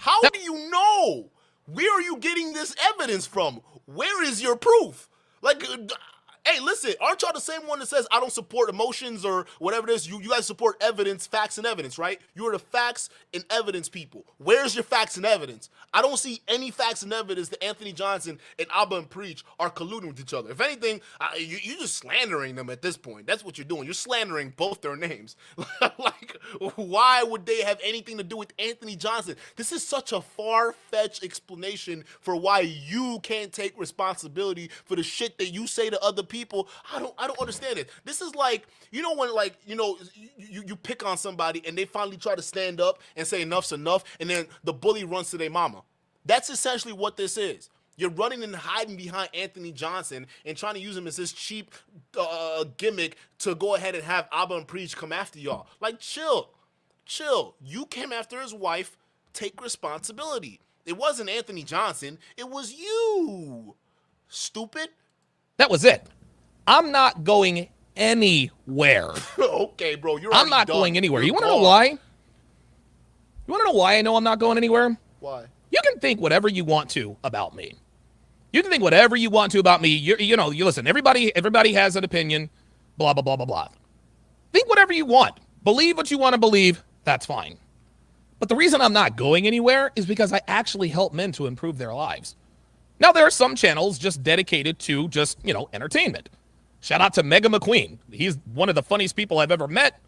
How do you know? Where are you getting this evidence from? Where is your proof? Like, hey, listen, aren't y'all the same one that says I don't support emotions or whatever it is? You guys support evidence, facts, and evidence, right? You are the facts and evidence people. Where's your facts and evidence? I don't see any facts and evidence that Anthony Johnson and Abba and Preach are colluding with each other. If anything, you're just slandering them at this point. That's what you're doing. You're slandering both their names. Like, why would they have anything to do with Anthony Johnson? This is such a far-fetched explanation for why you can't take responsibility for the shit that you say to other people. people. I don't understand it. This is like, you know, when like, you know, you pick on somebody and they finally try to stand up and say enough's enough, and then the bully runs to their mama. That's essentially what this is. You're running and hiding behind Anthony Johnson and trying to use him as this cheap gimmick to go ahead and have Abba and Preach come after y'all. Like, chill. You came after his wife. Take responsibility. It wasn't Anthony Johnson. It was you. Stupid. That was it. I'm not going anywhere. Okay, bro. I'm not going anywhere. You want to know why? You want to know why I know I'm not going anywhere? Why? You can think whatever you want to about me. You can think whatever you want to about me. You listen, everybody has an opinion, blah, blah, blah, blah, blah. Think whatever you want. Believe what you want to believe. That's fine. But the reason I'm not going anywhere is because I actually help men to improve their lives. Now, there are some channels just dedicated to just, entertainment. Shout out to Mega McQueen. He's one of the funniest people I've ever met.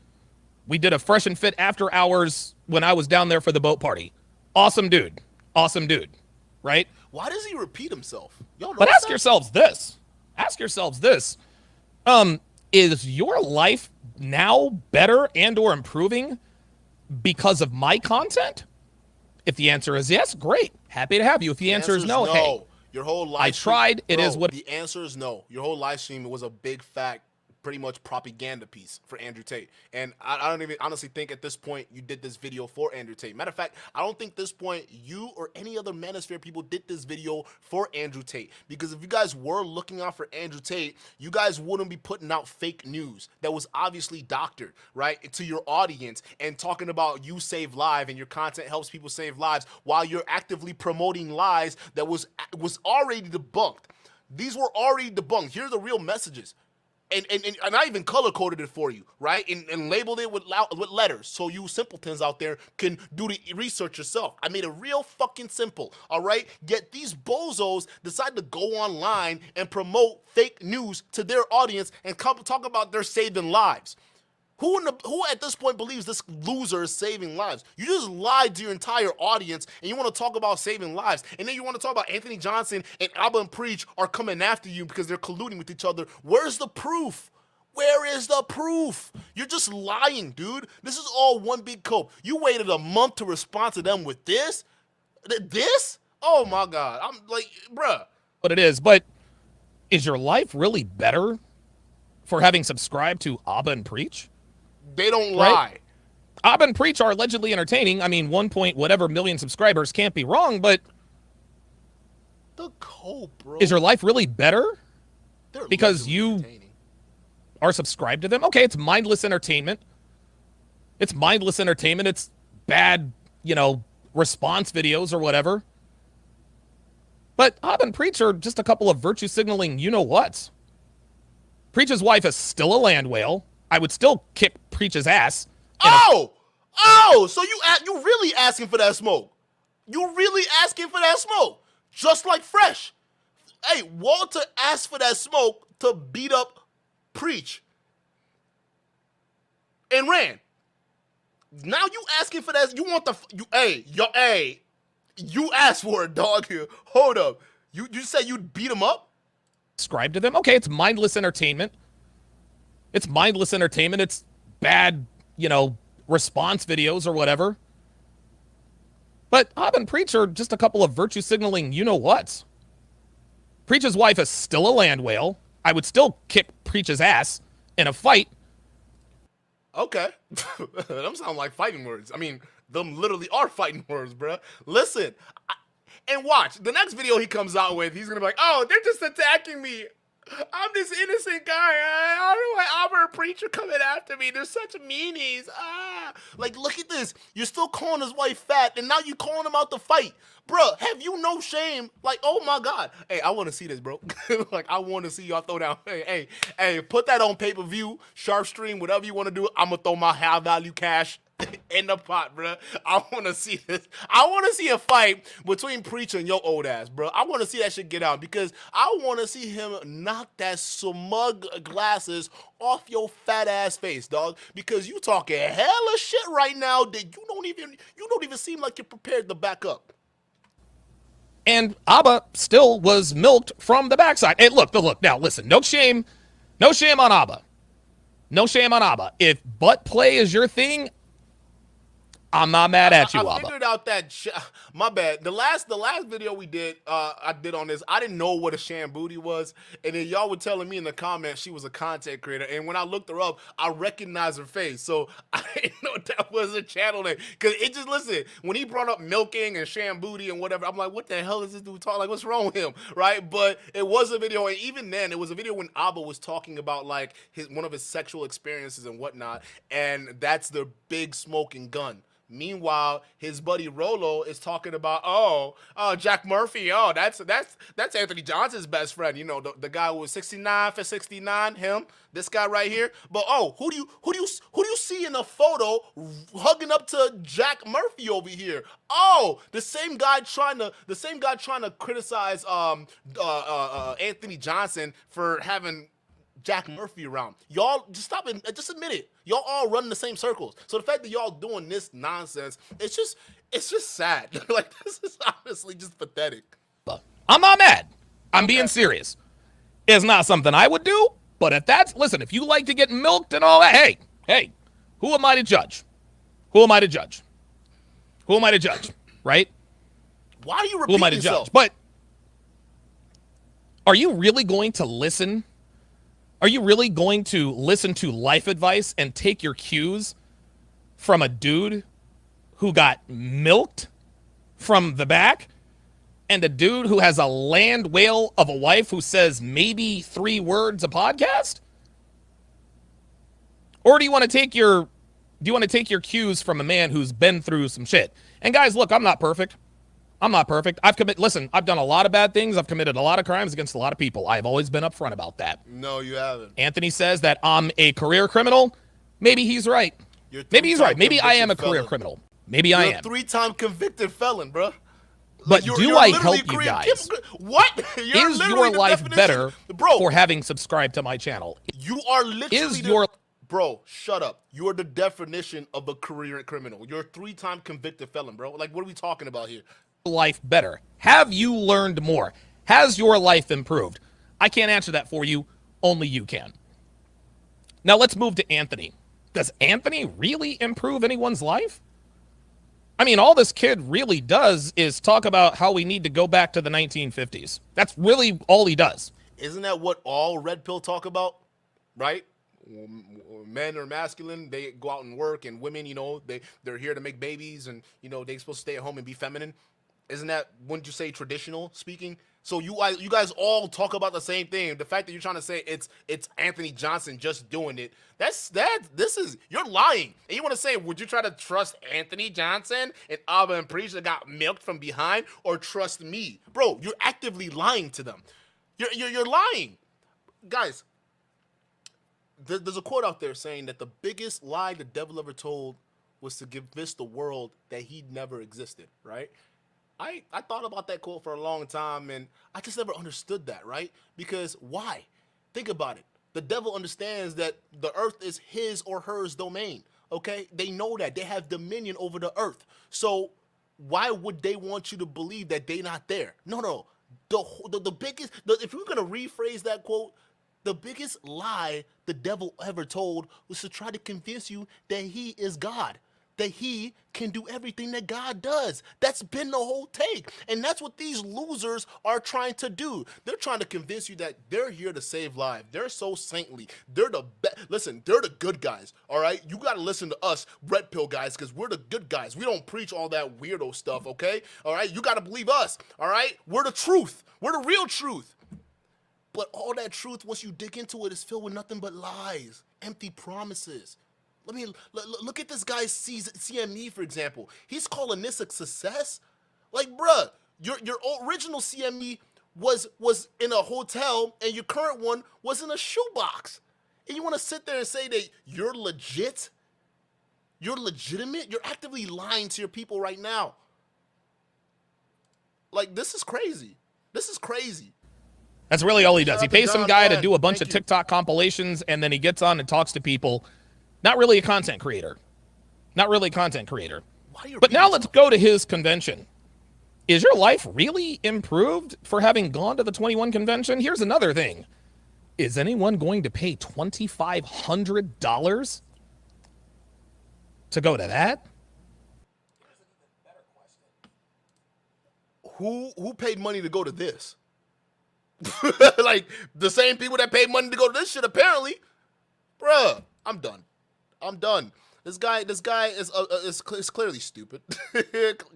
We did a Fresh and Fit after hours when I was down there for the boat party. Awesome dude, right? Why does he repeat himself? But ask yourselves this. Is your life now better and or improving because of my content? If the answer is yes, great. Happy to have you. If the answer is no, hey, your whole life I tried. It is what the answer is no. Your whole live stream was a big fat, pretty much propaganda piece for Andrew Tate. And I don't even honestly think at this point you did this video for Andrew Tate. Matter of fact, I don't think at this point you or any other Manosphere people did this video for Andrew Tate. Because if you guys were looking out for Andrew Tate, you guys wouldn't be putting out fake news that was obviously doctored, right, to your audience and talking about you save lives and your content helps people save lives while you're actively promoting lies that was already debunked. These were already debunked. Here are the real messages. And I even color-coded it for you, right? And labeled it with letters so you simpletons out there can do the research yourself. I made it real fucking simple, all right? Yet these bozos decide to go online and promote fake news to their audience and talk about their saving lives. Who at this point believes this loser is saving lives? You just lied to your entire audience and you want to talk about saving lives. And then you want to talk about Anthony Johnson and Abba and Preach are coming after you because they're colluding with each other. Where's the proof? Where is the proof? You're just lying, dude. This is all one big cope. You waited a month to respond to them with this? This? Oh my God. I'm like, bruh. But it is. But is your life really better for having subscribed to Abba and Preach? They don't lie. Right? Abba and Preach are allegedly entertaining. I mean, 1 million subscribers can't be wrong, but the cope, bro. Is your life really better They're because you are subscribed to them? Okay, it's mindless entertainment. It's bad, response videos or whatever. But Abba and Preach are just a couple of virtue signaling you-know-whats. Preach's wife is still a land whale. I would still kick Preach's ass. So you really asking for that smoke? You really asking for that smoke? Just like Fresh. Hey, Walter asked for that smoke to beat up Preach and ran. Now you asking for that? You want you asked for it, dog. Here, hold up. You said you'd beat him up? Subscribe to them. Okay, it's mindless entertainment. It's bad, response videos or whatever. But Abba and Preach are just a couple of virtue signaling you-know-whats. Preach's wife is still a land whale. I would still kick Preach's ass in a fight. Okay. Them sound like fighting words. I mean, them literally are fighting words, bro. Listen, and watch. The next video he comes out with, he's going to be like, oh, they're just attacking me. I'm this innocent guy. I don't know why Abba and Preach are coming after me. They're such meanies. Like, look at this. You're still calling his wife fat, and now you calling him out to fight. Bruh, have you no shame? Like, oh my God. Hey, I want to see this, bro. Like, I want to see y'all throw down. Hey, put that on pay-per-view, sharp stream, whatever you want to do. I'm going to throw my high-value cash in the pot, bro. I want to see this. I want to see a fight between Preacher and your old ass, bro. I want to see that shit get out because I want to see him knock that smug glasses off your fat ass face, dog. Because you talking hella shit right now that you don't even seem like you're prepared to back up. And Abba still was milked from the backside. Hey, look. Now, listen, no shame No shame on Abba. No shame on Abba. If butt play is your thing, I'm not mad at you, I Abba. figured out that my bad. The last video we did, I did on this. I didn't know what a sham booty was, and then y'all were telling me in the comments she was a content creator. And when I looked her up, I recognized her face, so I didn't know that was a channel name. Cause it just listen when he brought up milking and sham booty and whatever, I'm like, what the hell is this dude talking? Like, what's wrong with him, right? But it was a video, and even then, it was a video when Abba was talking about like one of his sexual experiences and whatnot, and that's the big smoking gun. Meanwhile, his buddy Rolo is talking about, oh, Jack Murphy. Oh, that's Anthony Johnson's best friend. You know, the guy who was 69 for 69. Him, this guy right here. But who do you see in the photo hugging up to Jack Murphy over here? Oh, the same guy trying to criticize Anthony Johnson for having Jack Murphy around. Y'all just stop and just admit it. Y'all all run the same circles. So the fact that y'all doing this nonsense, it's just sad. Like, this is honestly just pathetic. I'm not mad. I'm being serious. It's not something I would do, but if you like to get milked and all that, hey, who am I to judge? Who am I to judge? Right? Why are you repeating Who am I to yourself? judge? But are you really going to listen? Are you really going to listen to life advice and take your cues from a dude who got milked from the back and a dude who has a land whale of a wife who says maybe 3 words a podcast? Or do you want to take your cues from a man who's been through some shit? And guys, look, I'm not perfect. I've done a lot of bad things. I've committed a lot of crimes against a lot of people. I've always been upfront about that. No, you haven't. Anthony says that I'm a career criminal. Maybe he's right. Maybe I am a career criminal. Maybe I am. You're a 3-time convicted felon, bro. But do I help you guys? What? Is your life better for having subscribed to my channel? You are literally Bro, shut up. You're the definition of a career criminal. You're a 3-time convicted felon, bro. Like, what are we talking about here? Life better? Have you learned more? Has your life improved? I can't answer that for you. Only you can. Now let's move to Anthony. Does Anthony really improve anyone's life? I mean, all this kid really does is talk about how we need to go back to the 1950s. That's really all he does. Isn't that what all red pill talk about? Right? Men are masculine, they go out and work, and women, you know, they're here to make babies, and, you know, they're supposed to stay at home and be feminine. Isn't that, wouldn't you say, traditional speaking? So you guys all talk about the same thing. The fact that you're trying to say it's Anthony Johnson just doing it, you're lying. And you want to say, would you try to trust Anthony Johnson and Abba and Preach that got milked from behind, or trust me? Bro, you're actively lying to them. You're lying. Guys, there's a quote out there saying that the biggest lie the devil ever told was to convince the world that he never existed, right? I thought about that quote for a long time, and I just never understood that, right? Because why? Think about it. The devil understands that the earth is his or hers domain, okay? They know that. They have dominion over the earth. So why would they want you to believe that they're not there? No. The biggest, if we're going to rephrase that quote, the biggest lie the devil ever told was to try to convince you that he is God, that he can do everything that God does. That's been the whole take. And that's what these losers are trying to do. They're trying to convince you that they're here to save lives. They're so saintly. They're the listen, they're the good guys, all right? You got to listen to us red pill guys, because we're the good guys. We don't preach all that weirdo stuff, okay? All right? You got to believe us, all right? We're the truth. We're the real truth. But all that truth, once you dig into it, is filled with nothing but lies, empty promises. Look at this guy's CME, for example. He's calling this a success. Like, bruh, your original CME was in a hotel, and your current one was in a shoebox. And you want to sit there and say that you're legit? You're legitimate? You're actively lying to your people right now. Like, this is crazy. This is crazy. That's really all he does. He pays some guy to do a bunch of TikTok compilations, and then he gets on and talks to people. Not really a content creator. But now let's go to his convention. Is your life really improved for having gone to the 21 convention? Here's another thing. Is anyone going to pay $2,500 to go to that? Who paid money to go to this? Like the same people that paid money to go to this shit, apparently. Bruh, I'm done. This guy is clearly stupid.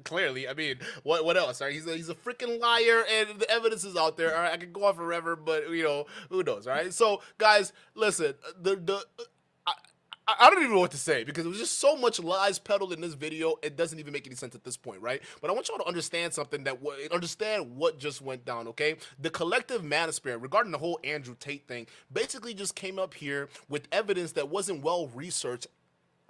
Clearly, I mean, what else? Right? He's a freaking liar, and the evidence is out there. All right, I could go on forever, but you know, who knows? All right. So, guys, listen. I don't even know what to say because it was just so much lies peddled in this video. It doesn't even make any sense at this point, right? But I want y'all to understand something understand what just went down, okay? The collective manosphere regarding the whole Andrew Tate thing basically just came up here with evidence that wasn't well researched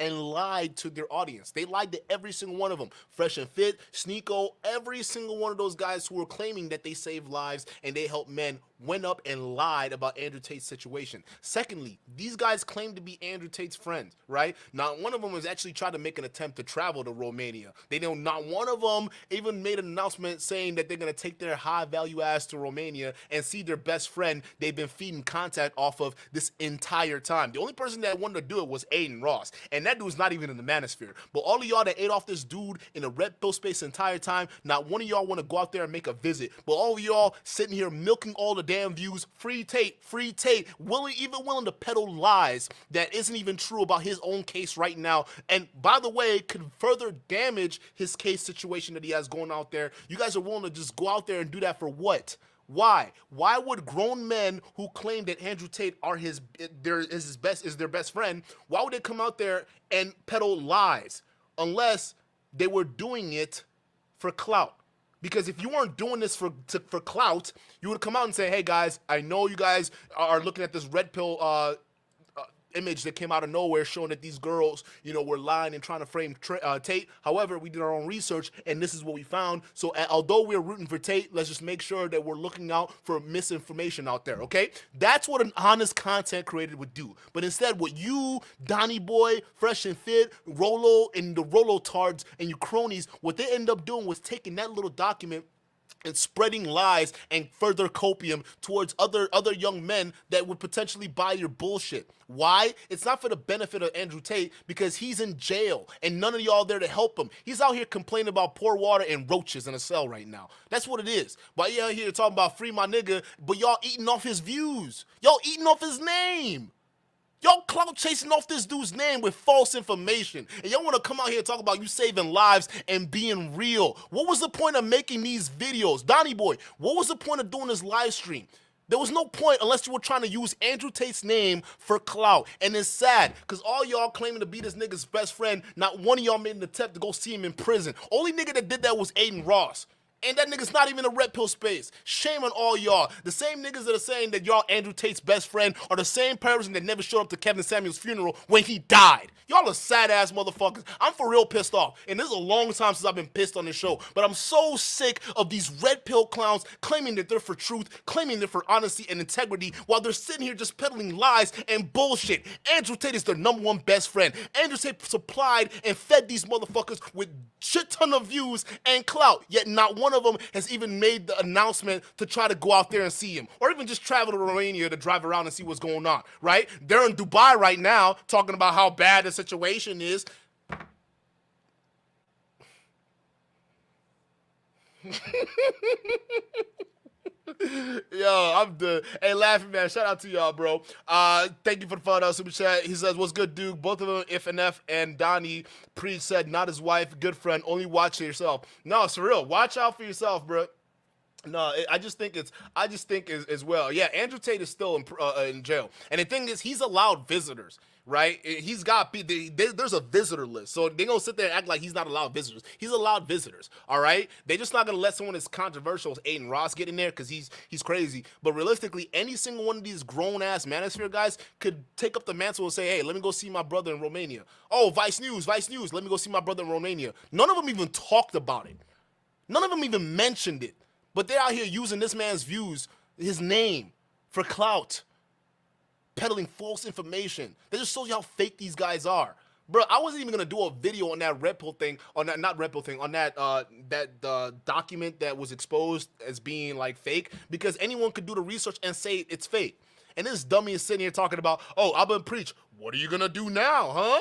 and lied to their audience. They lied to every single one of them. Fresh and Fit, Sneeko, every single one of those guys who were claiming that they saved lives and they helped men went up and lied about Andrew Tate's situation. Secondly, these guys claim to be Andrew Tate's friends, right? Not one of them was actually trying to make an attempt to travel to Romania. They know not one of them even made an announcement saying that they're going to take their high value ass to Romania and see their best friend they've been feeding contact off of this entire time. The only person that wanted to do it was Aiden Ross, and that dude's not even in the manosphere. But all of y'all that ate off this dude in the red pill space the entire time, not one of y'all want to go out there and make a visit. But all of y'all sitting here milking all the damn views, free Tate, even willing to peddle lies that isn't even true about his own case right now. And by the way, could further damage his case situation that he has going out there. You guys are willing to just go out there and do that for what? Why? Why would grown men who claim that Andrew Tate is their best friend, why would they come out there and peddle lies unless they were doing it for clout? Because if you weren't doing this for clout, you would come out and say, hey guys, I know you guys are looking at this red pill image that came out of nowhere showing that these girls, you know, were lying and trying to frame Tate. However, we did our own research and this is what we found. So although we're rooting for Tate, let's just make sure that we're looking out for misinformation out there, okay? That's what an honest content creator would do. But instead, what you, Donny Boy, Fresh and Fit, Rolo, and the Rolo tards and your cronies, what they end up doing was taking that little document and spreading lies and further copium towards other young men that would potentially buy your bullshit. Why? It's not for the benefit of Andrew Tate because he's in jail and none of y'all there to help him. He's out here complaining about poor water and roaches in a cell right now. That's what it is. But y'all here talking about free my nigga, but y'all eating off his views. Y'all eating off his name. Y'all clout chasing off this dude's name with false information. And y'all want to come out here and talk about you saving lives and being real. What was the point of making these videos? Donny Boy, what was the point of doing this live stream? There was no point unless you were trying to use Andrew Tate's name for clout. And it's sad because all y'all claiming to be this nigga's best friend, not one of y'all made an attempt to go see him in prison. Only nigga that did that was Aiden Ross. And that nigga's not even a red pill space. Shame on all y'all. The same niggas that are saying that y'all Andrew Tate's best friend are the same person that never showed up to Kevin Samuel's funeral when he died. Y'all are sad ass motherfuckers. I'm for real pissed off. And this is a long time since I've been pissed on this show. But I'm so sick of these red pill clowns claiming that they're for truth, claiming they're for honesty and integrity while they're sitting here just peddling lies and bullshit. Andrew Tate is their #1 best friend. Andrew Tate supplied and fed these motherfuckers with shit ton of views and clout. Yet not one of them has even made the announcement to try to go out there and see him or even just travel to Romania to drive around and see what's going on, right? They're in Dubai right now talking about how bad the situation is. Yo, I'm done. Hey, Laughing Man, shout out to y'all, bro. Thank you for the fun super chat. He says, what's good, dude? Both of them, If and F and Donny, Preach said, not his wife, good friend, only watch it yourself. No, it's for real. Watch out for yourself, bro. No, I just think as well. Yeah, Andrew Tate is still in jail. And the thing is, he's allowed visitors, right? He's got, there's a visitor list. So they're going to sit there and act like he's not allowed visitors. He's allowed visitors, all right? They're just not going to let someone as controversial as Aiden Ross get in there because he's crazy. But realistically, any single one of these grown-ass manosphere guys could take up the mantle and say, hey, let me go see my brother in Romania. Oh, Vice News, let me go see my brother in Romania. None of them even talked about it. None of them even mentioned it. But they're out here using this man's views, his name, for clout, peddling false information. That just shows you how fake these guys are. Bro, I wasn't even gonna do a video on that red pill thing, on that document that was exposed as being like fake, because anyone could do the research and say it's fake. And this dummy is sitting here talking about, oh, Abba and Preach, what are you gonna do now, huh?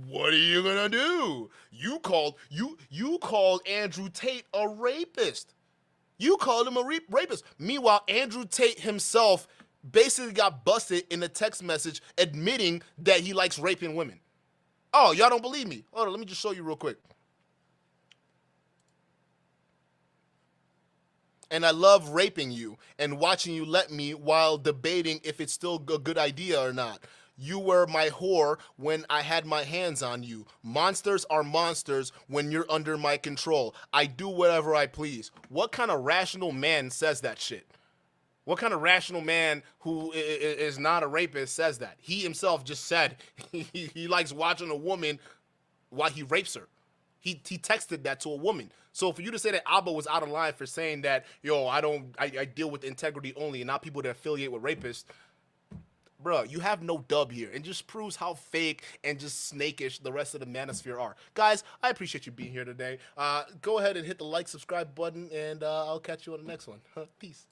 What are you gonna do? You called Andrew Tate a rapist. You called him a rapist. Meanwhile, Andrew Tate himself basically got busted in a text message admitting that he likes raping women. Oh, y'all don't believe me? Hold on, let me just show you real quick. And I love raping you and watching you let me while debating if it's still a good idea or not. You were my whore when I had my hands on you. Monsters are monsters when you're under my control. I do whatever I please. What kind of rational man says that shit? What kind of rational man who is not a rapist says that? He himself just said he likes watching a woman while he rapes her. He texted that to a woman. So for you to say that Abba was out of line for saying that, yo, I deal with integrity only and not people that affiliate with rapists, bruh, you have no dub here. And just proves how fake and just snakish the rest of the manosphere are. Guys, I appreciate you being here today. Go ahead and hit the like, subscribe button, and I'll catch you on the next one. Peace.